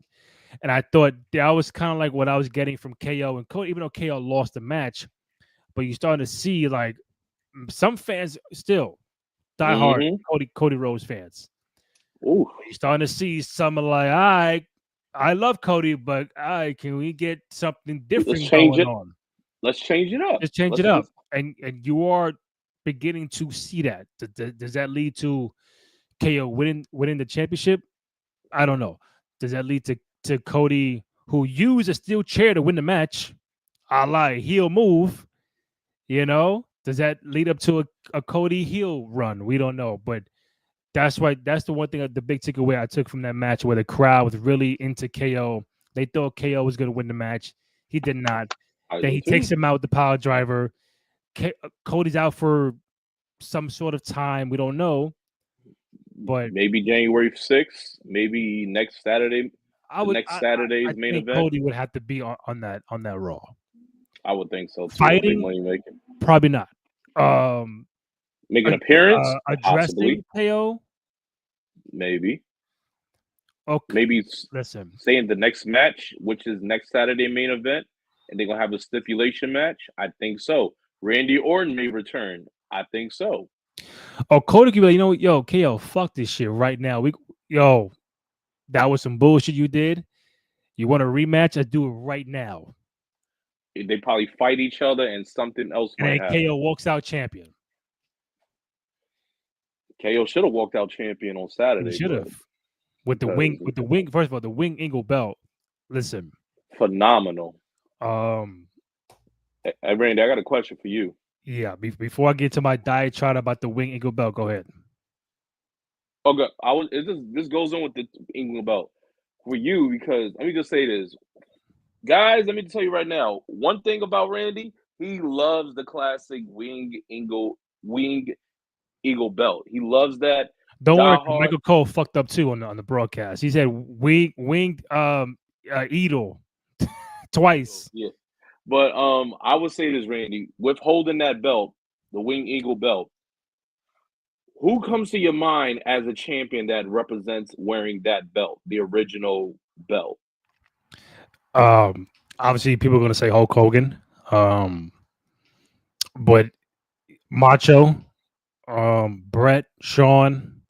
and I thought that was kind of like what I was getting from KO and Cody, even though KO lost the match, but you starting to see like some fans still diehard mm-hmm. Cody Rhodes fans. Ooh, You're starting to see some are like, I love Cody, but can we get something let's different change going it. on? Let's change it up. Just change it up. And you are beginning to see that. Does that lead to KO winning the championship? I don't know. Does that lead to Cody, who used a steel chair to win the match, a la heel move? Does that lead up to a Cody heel run? We don't know, but that's why that's the one thing the big takeaway I took from that match where the crowd was really into KO. They thought KO was going to win the match. He did not. I Then did he too. takes him out with the power driver. Cody's out for some sort of time. We don't know, but Maybe January 6th. Maybe next Saturday. I The would next I Saturday's main think event. Cody would have to be on that Raw. I would think so too. A big Fighting, money making. probably not. Um, Make an appearance, addressing possibly. KO. Maybe. Okay, Maybe listen. say in the next match, which is next Saturday main event, and they're gonna have a stipulation match. I think so. Randy Orton may return. I think so. Oh, Cody could be like, yo, KO, fuck this shit right now. Yo, that was some bullshit you did. You want a rematch? Let's do it right now. They probably fight each other, and something else And might then KO happen. walks out champion. KO should have walked out champion on He Saturday, should but have with the because wing. With the wing, first of all, the wing eagle belt. Listen, phenomenal. um, Hey, Randy, I got a question for you. yeah. Before I get to my diatribe about the wing eagle belt, go ahead. Okay, this goes on with the England belt for you because let me just say this, guys. Let me tell you right now. One thing about Randy, he loves the classic wing eagle belt. He loves that. Don't worry, 'cause Diehard. Michael Cole fucked up too on the broadcast. He said winged eagle twice. Yeah. But I would say this, Randy, with holding that belt, the wing eagle belt, who comes to your mind as a champion that represents wearing that belt, the original belt? Obviously, people are gonna say Hulk Hogan. Um, but Macho, Brett, Shawn,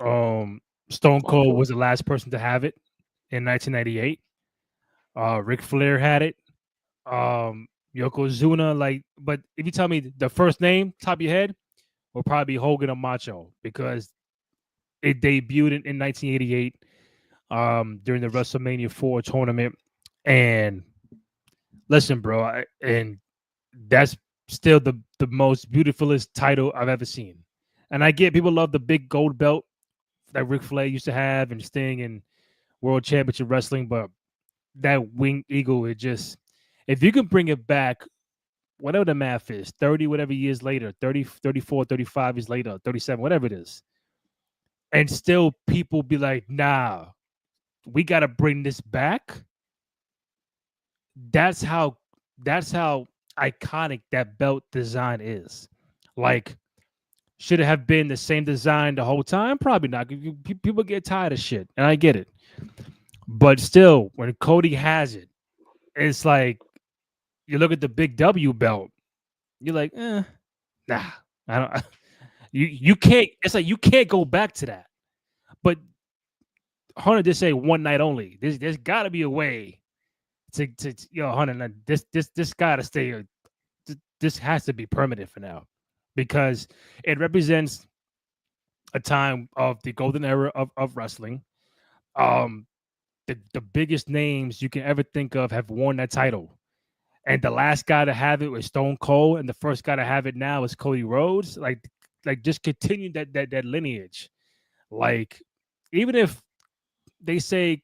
um, Stone Cold Macho. was the last person to have it in 1998. Ric Flair had it. Yokozuna, like, but if you tell me the first name, top of your head, will probably be Hogan or Macho because it debuted in 1988 during the WrestleMania 4 tournament. And listen, bro, and that's still the most beautifulest title I've ever seen. And I get people love the big gold belt that Ric Flair used to have and Sting and World Championship Wrestling, but that winged eagle, it just, if you can bring it back, whatever the math is, 30, whatever years later, 30, 34, 35 years later, 37, whatever it is, and still people be like, nah, we got to bring this back. That's how, that's how iconic that belt design is. Like, should it have been the same design the whole time? Probably not. People get tired of shit, and I get it. But still, when Cody has it, it's like you look at the big W belt. You're like, nah, I don't. You can't. It's like you can't go back to that. But Hunter did say one night only. There's got to be a way to Hunter. This got to stay. This has to be permanent for now because it represents a time of the golden era of wrestling. Um, the biggest names you can ever think of have worn that title. And the last guy to have it was Stone Cold, and the first guy to have it now is Cody Rhodes. Like just continue that lineage. Like, even if they say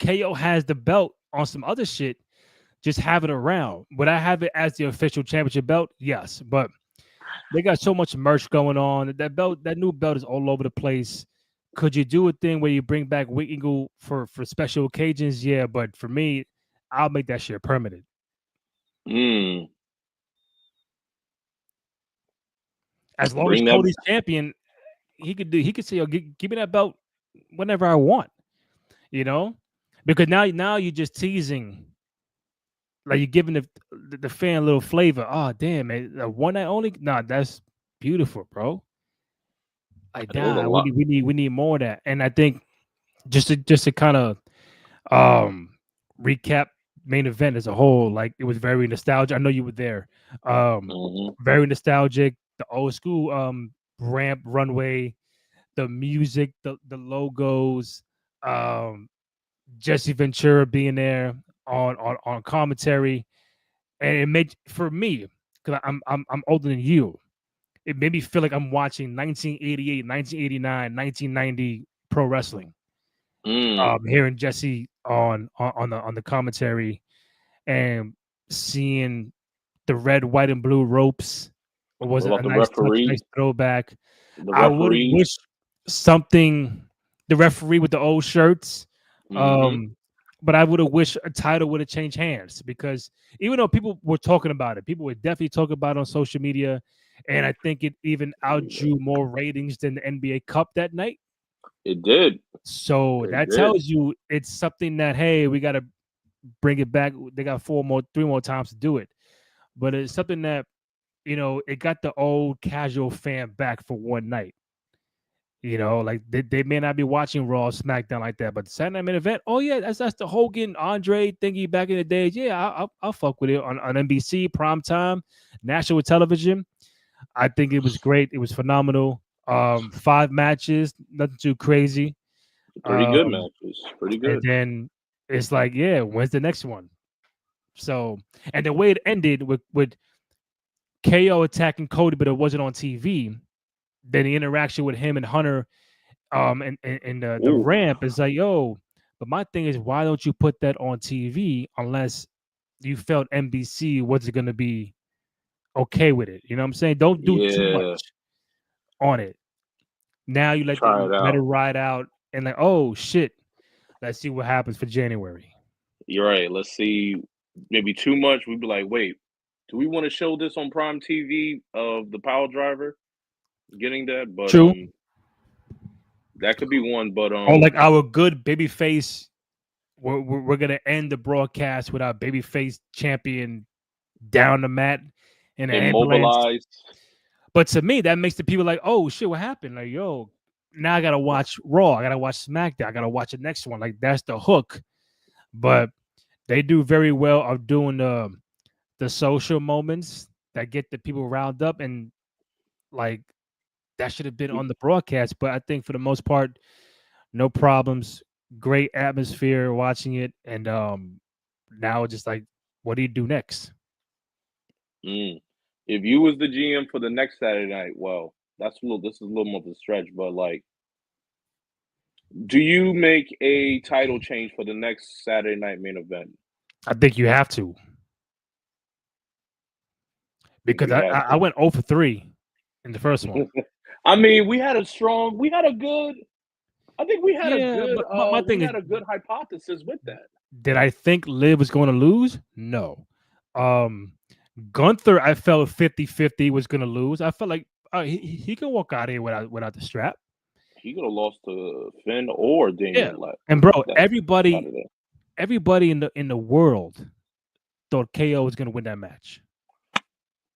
KO has the belt on some other shit, just have it around. Would I have it as the official championship belt? Yes, but they got so much merch going on. That belt, that new belt is all over the place. Could you do a thing where you bring back Wing Eagle for special occasions? Yeah, but for me, I'll make that shit permanent. Mm. As long as Bring that. Cody's champion, he could say, "Yo, give me that belt whenever I want." You know, because now you're just teasing, like you're giving the fan a little flavor. Oh damn, man, one night only. Nah, that's beautiful, bro. Like, There was a nah, lot. we need more of that. And I think just to kind of um recap main event as a whole, like it was very nostalgic. I know you were there. Mm-hmm. Very nostalgic. The old school ramp runway, the music, the logos, um, Jesse Ventura being there on commentary, and it made for me because I'm older than you. It made me feel like I'm watching 1988, 1989, 1990 pro wrestling. Mm. Hearing Jesse on the commentary and seeing the red, white, and blue ropes. It was What about a the nice touch, referee? nice throwback. The I would referee. wish something, the referee with the old shirts. Mm-hmm. Um, but I would have wished a title would have changed hands because even though people were talking about it, people were definitely talking about it on social media. And I think it even outdrew more ratings than the NBA Cup that night. It did. So It that did. tells you it's something that, hey, we got to bring it back. They got three more times to do it. But it's something that, it got the old casual fan back for one night. Like they may not be watching Raw, SmackDown like that, but the Saturday Night Main Event, oh yeah, that's the Hogan Andre thingy back in the days. Yeah, I'll fuck with it on NBC prime time, national television. I think it was great. It was phenomenal. 5 matches, nothing too crazy. Pretty good Um, matches. Pretty and good. then it's like, yeah, when's the next one? So, and the way it ended with KO attacking Cody, but it wasn't on TV. Then the interaction with him and Hunter, and the Ooh. ramp is like, yo. But my thing is, why don't you put that on TV unless you felt NBC wasn't going to be okay with it? You know what I'm saying? Don't do too Yeah. much on it. Now you Try it let it out. ride out, and like, oh shit, let's see what happens for January. You're right. Let's see. Maybe too much. We'd be like, wait, do we want to show this on Prime TV of the Power Driver getting that? But True. that could be one. But Or like our good babyface, we're gonna end the broadcast with our babyface champion down the mat in an ambulance. Immobilized. But to me, that makes the people like, oh shit, what happened? Like, yo, now I gotta watch Raw. I gotta watch SmackDown. I gotta watch the next one. Like that's the hook. But they do very well of doing the social moments that get the people riled up, and like that should have been on the broadcast. But I think for the most part, no problems. Great atmosphere watching it, and now it's just like, what do you do next? Mm. If you was the GM for the next Saturday night, well, that's a little. This is a little more of a stretch, but like, do you make a title change for the next Saturday night main event? I think you have to, I think because you have I to. went 0 for 3 in the first one. I mean, we had a good. I think Yeah, but my we thing is, had a good hypothesis with that. did I think Liv was going to lose? No. Um, Gunther, I felt 50-50 was going to lose. I felt like he can walk out of here without the strap. He could have lost to Finn or Yeah, Damian Left. and bro, That everybody Saturday. everybody in the world thought KO was going to win that match.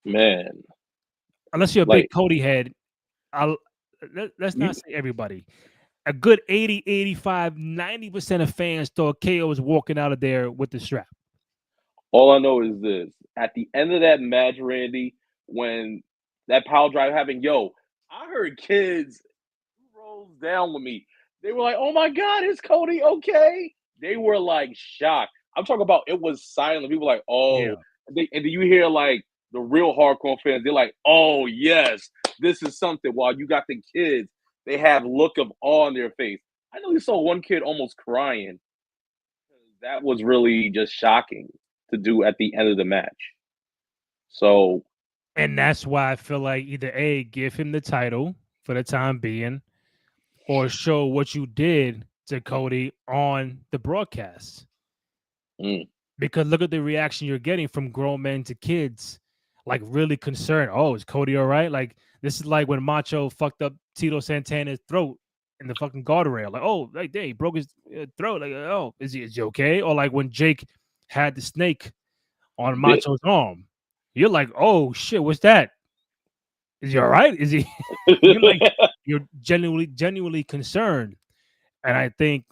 Man, Unless you're a big like Cody head, let's you, not say everybody. A good 80, 85, 90% of fans thought KO was walking out of there with the strap. all I know is this: at the end of that match, Randy, when that power drive happened, yo, I heard kids rolls down with me. They were like, "Oh my God, is Cody okay?" They were like shocked. I'm talking about it was silent. People were like, Yeah. "Oh," and then you hear like the real hardcore fans. They're like, "Oh yes, this is something." While you got the kids, they have look of awe on their face. I know you saw one kid almost crying. That was really just shocking to do at the end of the match. So And that's why I feel like either A, give him the title for the time being, or show what you did to Cody on the broadcast. mm, Because look at the reaction you're getting from grown men to kids, like really concerned. Oh, is Cody all right? Like this is like when Macho fucked up Tito Santana's throat in the fucking guardrail. Like, oh, like he broke his throat. Like, oh, is he okay? Or like when Jake had the snake on bit. Macho's arm. You're like, oh shit, what's that? Is he all right? Is he? You're like, you're genuinely concerned. And I think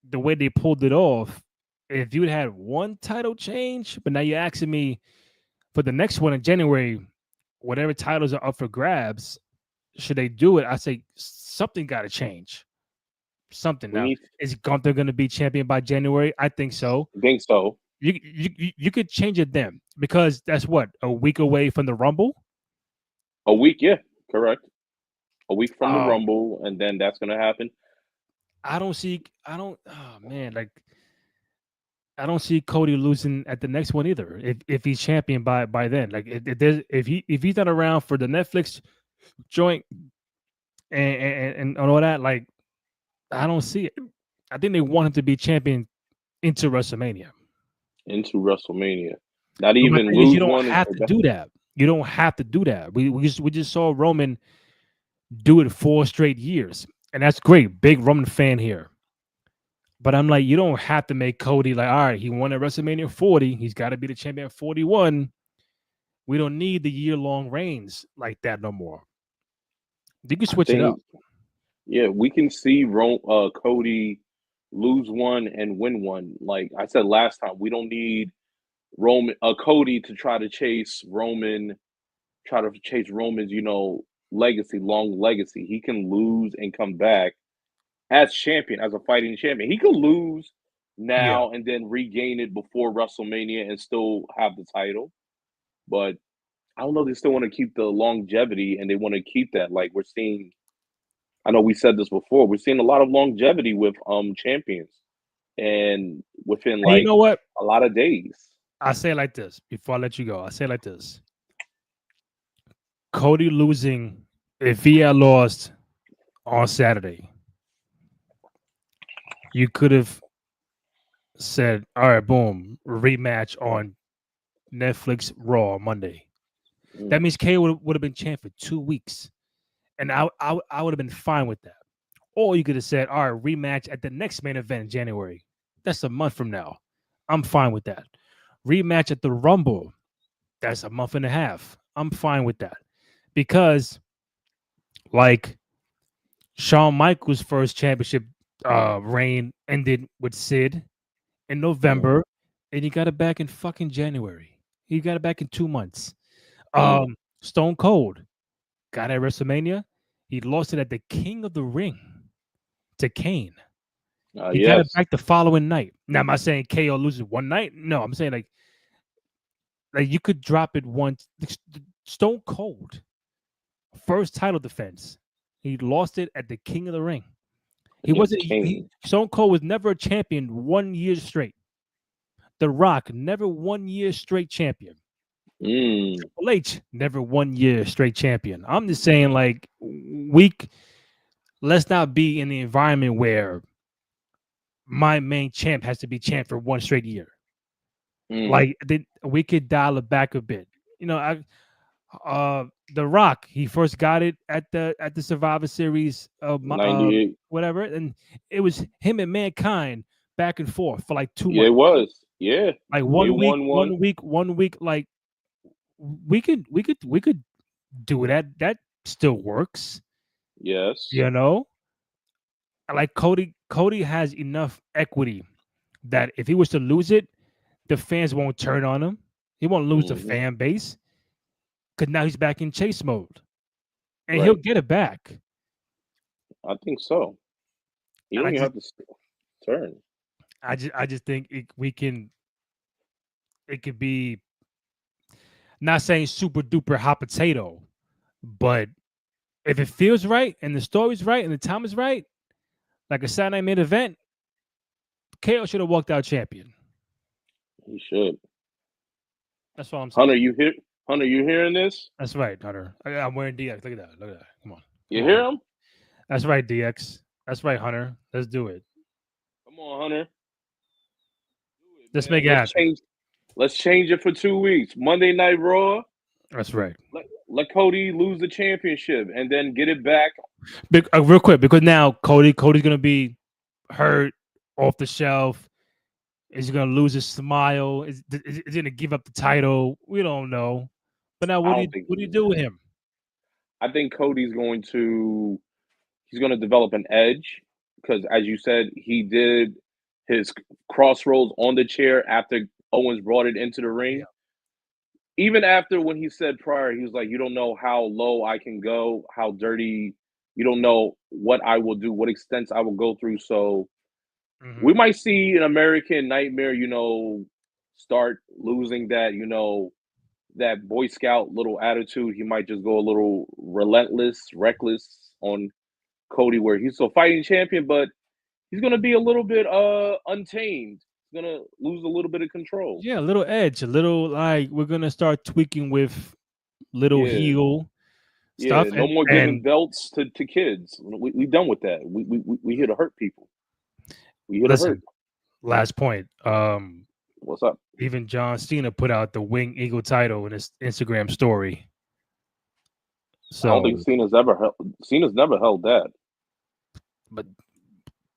the way they pulled it off, if you'd had one title change, but now you're asking me for the next one in January, whatever titles are up for grabs, should they do it? I say something got to change. Something We now. need. Is Gunther going to be champion by January? I think so. I think so. You could change it then, because that's what, a week away from the Rumble. A week, yeah, correct. A week from the Um, Rumble, and then that's gonna happen. I don't see. I don't. Oh man, like I don't see Cody losing at the next one either. If he's champion by then, like if he's not around for the Netflix joint and all that, like I don't see it. I think they want him to be champion into WrestleMania. Into WrestleMania. Not But my even thing is, you lose don't one. have to do that. You don't have to do that. We just saw Roman do it 4 straight years, and that's great. Big Roman fan here. But I'm like, you don't have to make Cody like, all right, he won at WrestleMania 40. He's got to be the champion at 41. We don't need the year-long reigns like that no more. You can I switch it up. think, yeah, we can see Cody lose one and win one. Like I said last time, we don't need Cody to try to chase Roman's, legacy, long legacy. He can lose and come back as champion, as a fighting champion. He could lose Yeah. now and then regain it before WrestleMania and still have the title. But I don't know. They still want to keep the longevity and they want to keep that. Like we're seeing, I know we said this before. We're seeing a lot of longevity with champions, and within And you like know what? a lot of days. I say it like this before I let you go. I say it like this. Cody losing, if he had lost on Saturday, you could have said, all right, boom, rematch on Netflix Raw on Monday. Mm. That means KO would have been champ for 2 weeks. And I would have been fine with that. Or you could have said, all right, rematch at the next main event in January. That's a month from now. I'm fine with that. Rematch at the Rumble. That's a month and a half. I'm fine with that because, like, Shawn Michaels' first championship reign ended with Sid in Mm, November, and he got it back in fucking January. He got it back in 2 months. mm. Stone Cold got it at WrestleMania. He lost it at the King of the Ring to Kane. He got it Yes, back the following night. Now, am I saying KO loses one night? No, I'm saying like you could drop it once. Stone Cold first title defense. He lost it at the King of the Ring. He against wasn't. He Kane. Stone Cold was never a champion 1 year straight. The Rock never 1 year straight champion. Mm, Triple H never 1 year straight champion. I'm just saying, like, let's not be in the environment where my main champ has to be champ for one straight year. mm. Like, we could dial it back a bit. You know, The Rock, he first got it at the Survivor Series of 98. whatever, and it was him and Mankind back and forth for like 2 months. Yeah, it was. Yeah, Like they 1 week, won one. 1 week, 1 week. Like we could do that. That still works, Yes. you know. Like Cody has enough equity that if he was to lose it, the fans won't turn on him. He won't lose the Hmm. fan base because now he's back in chase mode, and he'll Right. get it back. I think so. You And don't even have to turn. I just think we can. It could be not saying super duper hot potato, but if it feels right and the story's right and the time is right, like a Saturday Night Main Event, KO should have walked out champion. You should. That's all I'm saying. Hunter, you hear? Hunter, you hearing this? That's right, Hunter. I'm wearing DX. Look at that. Look at that. You Come on, hear Hunter. him? That's right, DX. That's right, Hunter. Let's do it. Come on, Hunter. Do it, Let's make man. it happen. Let's change it for 2 weeks. Monday Night Raw. That's right. Let Cody lose the championship and then get it back. Real quick, because now Cody's gonna be hurt, off the shelf. Is he gonna lose his smile? Is he gonna give up the title? We don't know. But now, I what do you don't think what do you he's do with him? I think Cody's going to he's going to develop an edge because, as you said, he did his crossroads on the chair after Owens brought it into the Yeah. ring. Even after when he said prior, he was like, "You don't know how low I can go, how dirty. You don't know what I will do, what extents I will go through." So we Hmm. might see an American Nightmare, start losing that, that Boy Scout little attitude. He might just go a little relentless, reckless on Cody, where he's still fighting champion, but he's gonna be a little bit untamed. He's gonna lose a little bit of control. Yeah, a little edge, a little like we're gonna start tweaking with little Yeah, heel stuff yeah. No more giving and belts to kids. We done with that. We here to hurt people. We here to hurt. listen, last point. What's up? Even John Cena put out the Wing Eagle title in his Instagram story. I don't think So, Cena's never held that. but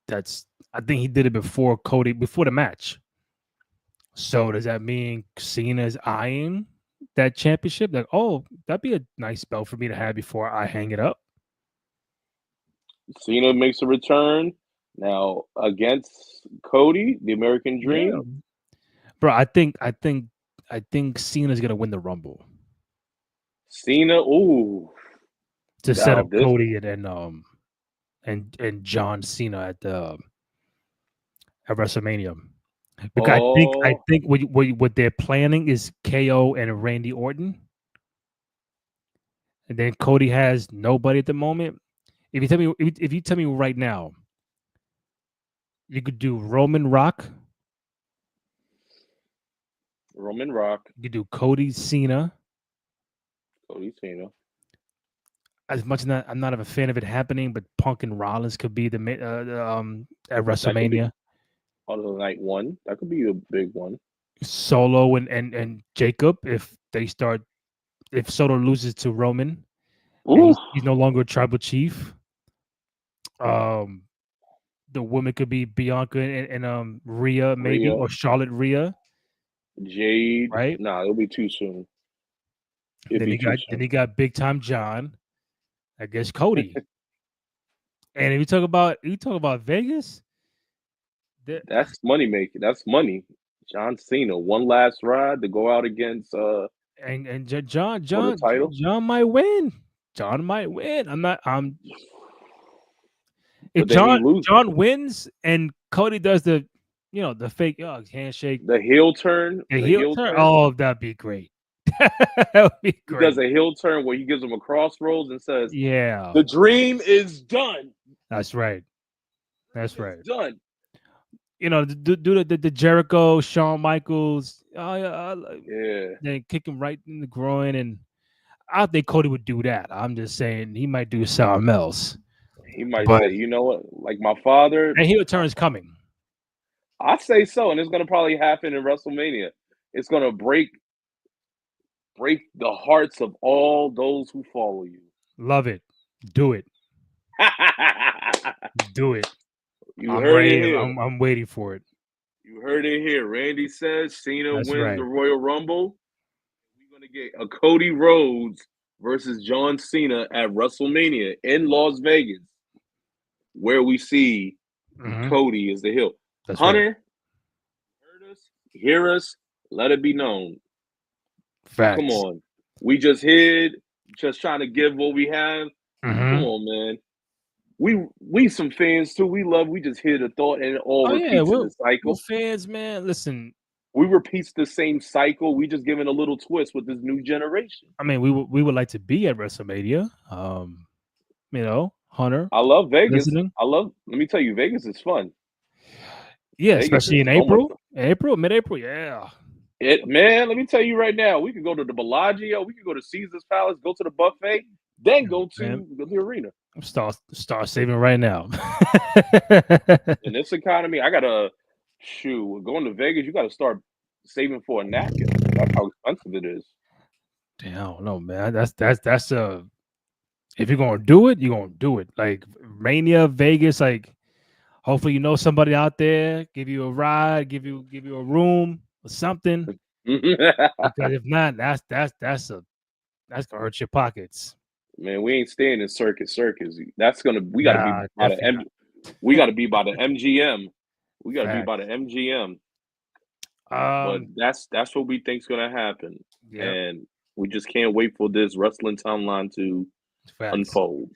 that's I think he did it before Cody before the match. So does that mean Cena's eyeing that championship? Like, oh, that'd be a nice belt for me to have before I hang it up. Cena makes a return now against Cody, the American Yeah, Dream. bro. I think Cena's gonna win the Rumble Cena, ooh, to set now up this. Cody and John Cena at WrestleMania. Because I Oh, think what they're planning is KO and Randy Orton, and then Cody has nobody at the moment. If you tell me right now, you could do Roman Rock, Roman Rock, you could do Cody Cena. Cody Cena. As much as I'm not a fan of it happening, but Punk and Rollins could be at That could be WrestleMania. on the night one. That could be a big one. Solo and Jacob if Solo loses to Roman and Ooh, he's no longer a tribal chief. Um, the woman could be Bianca and Rhea maybe Rhea, or Charlotte Rhea, Jade. right? Nah, it'll be too soon. It'd be too Then soon. he got Big Time John against Cody. And if you talk about Vegas, the, That's money making. That's money. John Cena, one last ride to go out against and for the title. John might win. John might win. If But then he loses. John wins and Cody does the the fake handshake, The heel turn. the The heel heel turn, turn. oh, that'd be great. That would be He does great. a heel turn where he gives him a crossroads and says, Yeah, "The dream is done. that's right. That's Dream is right. done." Do the Jericho, Shawn Michaels, Yeah, then kick him right in the groin, and I think Cody would do that. I'm just saying he might do something else, he might but say, "You know what? Like my father, and heel turn is coming. I say so," and it's gonna probably happen in WrestleMania. It's gonna break the hearts of all those who follow you. Love it. Do it. Do it. You I'm heard it ready. here. I'm waiting for it. You heard it here. Randy says Cena That's wins right. the Royal Rumble. We're gonna get a Cody Rhodes versus John Cena at WrestleMania in Las Vegas, where we see Mhm. Cody is the heel. That's right. Hunter, heard us, hear us, let it be known. Come Facts. on. We just hid, just trying to give what we have. Come Mhm. on, man. We some fans too. We just hear the thought and it all Oh yeah, repeats in the we're cycle. fans, man. Listen, We repeats the same cycle. We just giving a little twist with this new generation. I mean, we would like to be at WrestleMania. Hunter I love Vegas. listening. Let me tell you, Vegas is fun. Yeah, Vegas especially is in so much April. fun. Mid-April. Yeah. Man, let me tell you right now, we could go to the Bellagio, we could go to Caesar's Palace, go to the buffet, then Oh, go man, to the arena. start saving right now. In this economy, I gotta going to Vegas, you gotta start saving for a napkin. That's how expensive it is. Damn, I don't know, man. That's if you're gonna do it, you're gonna do it. Like Mania, Vegas, like hopefully you know somebody out there, give you a ride, give you a room or something. Because if not, that's gonna hurt your pockets. Man, we ain't staying in circus. That's gonna we gotta be Nah, by the definitely we gotta be by the MGM. We not. gotta be by Facts. the MGM. But Um, that's what we think's gonna happen. yep, And we just can't wait for this wrestling timeline to facts. unfold.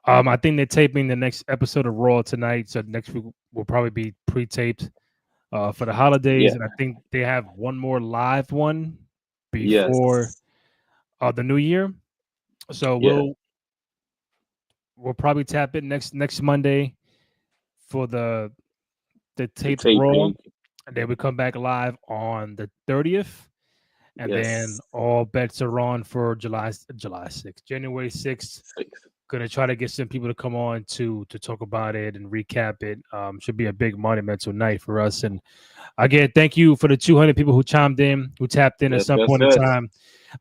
I think they're taping the next episode of Raw tonight, so next week will probably be pre-taped for the holidays, Yeah. and I think they have one more live one before Yes. the new year. So Yeah. we'll probably tap in next Monday for the The taped Raw, taping. and then we come back live on the 30th, and then Yes. all bets are on for July 6th, January 6th. 6. Gonna try to get some people to come on to talk about it and recap it. Should be a big monumental night for us. And again, thank you for the 200 people who chimed in, who tapped in at Yes, some yes, point in yes. time.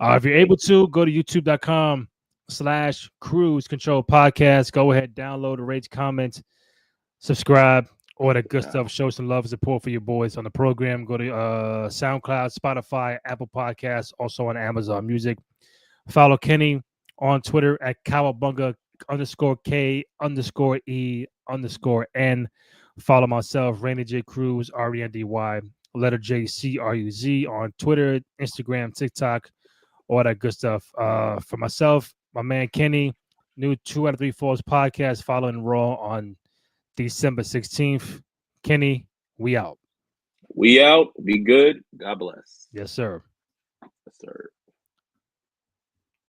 If you're able to, go to youtube.com/Cruise Control Podcast. Go ahead, download, rate, comment, subscribe, all that good stuff. Show some love and support for your boys on the program. Go to SoundCloud, Spotify, Apple Podcasts, also on Amazon Music. Follow Kenny on Twitter at Cowabunga_K_E_N. Follow myself, Randy J. Cruz, RENDY, letter J CRUZ on Twitter, Instagram, TikTok, all that good stuff. For myself, my man Kenny, new 2 out of 3 Falls podcast following Raw on December 16th. Kenny, we out. We out. Be good. God bless. Yes, sir. Yes, sir.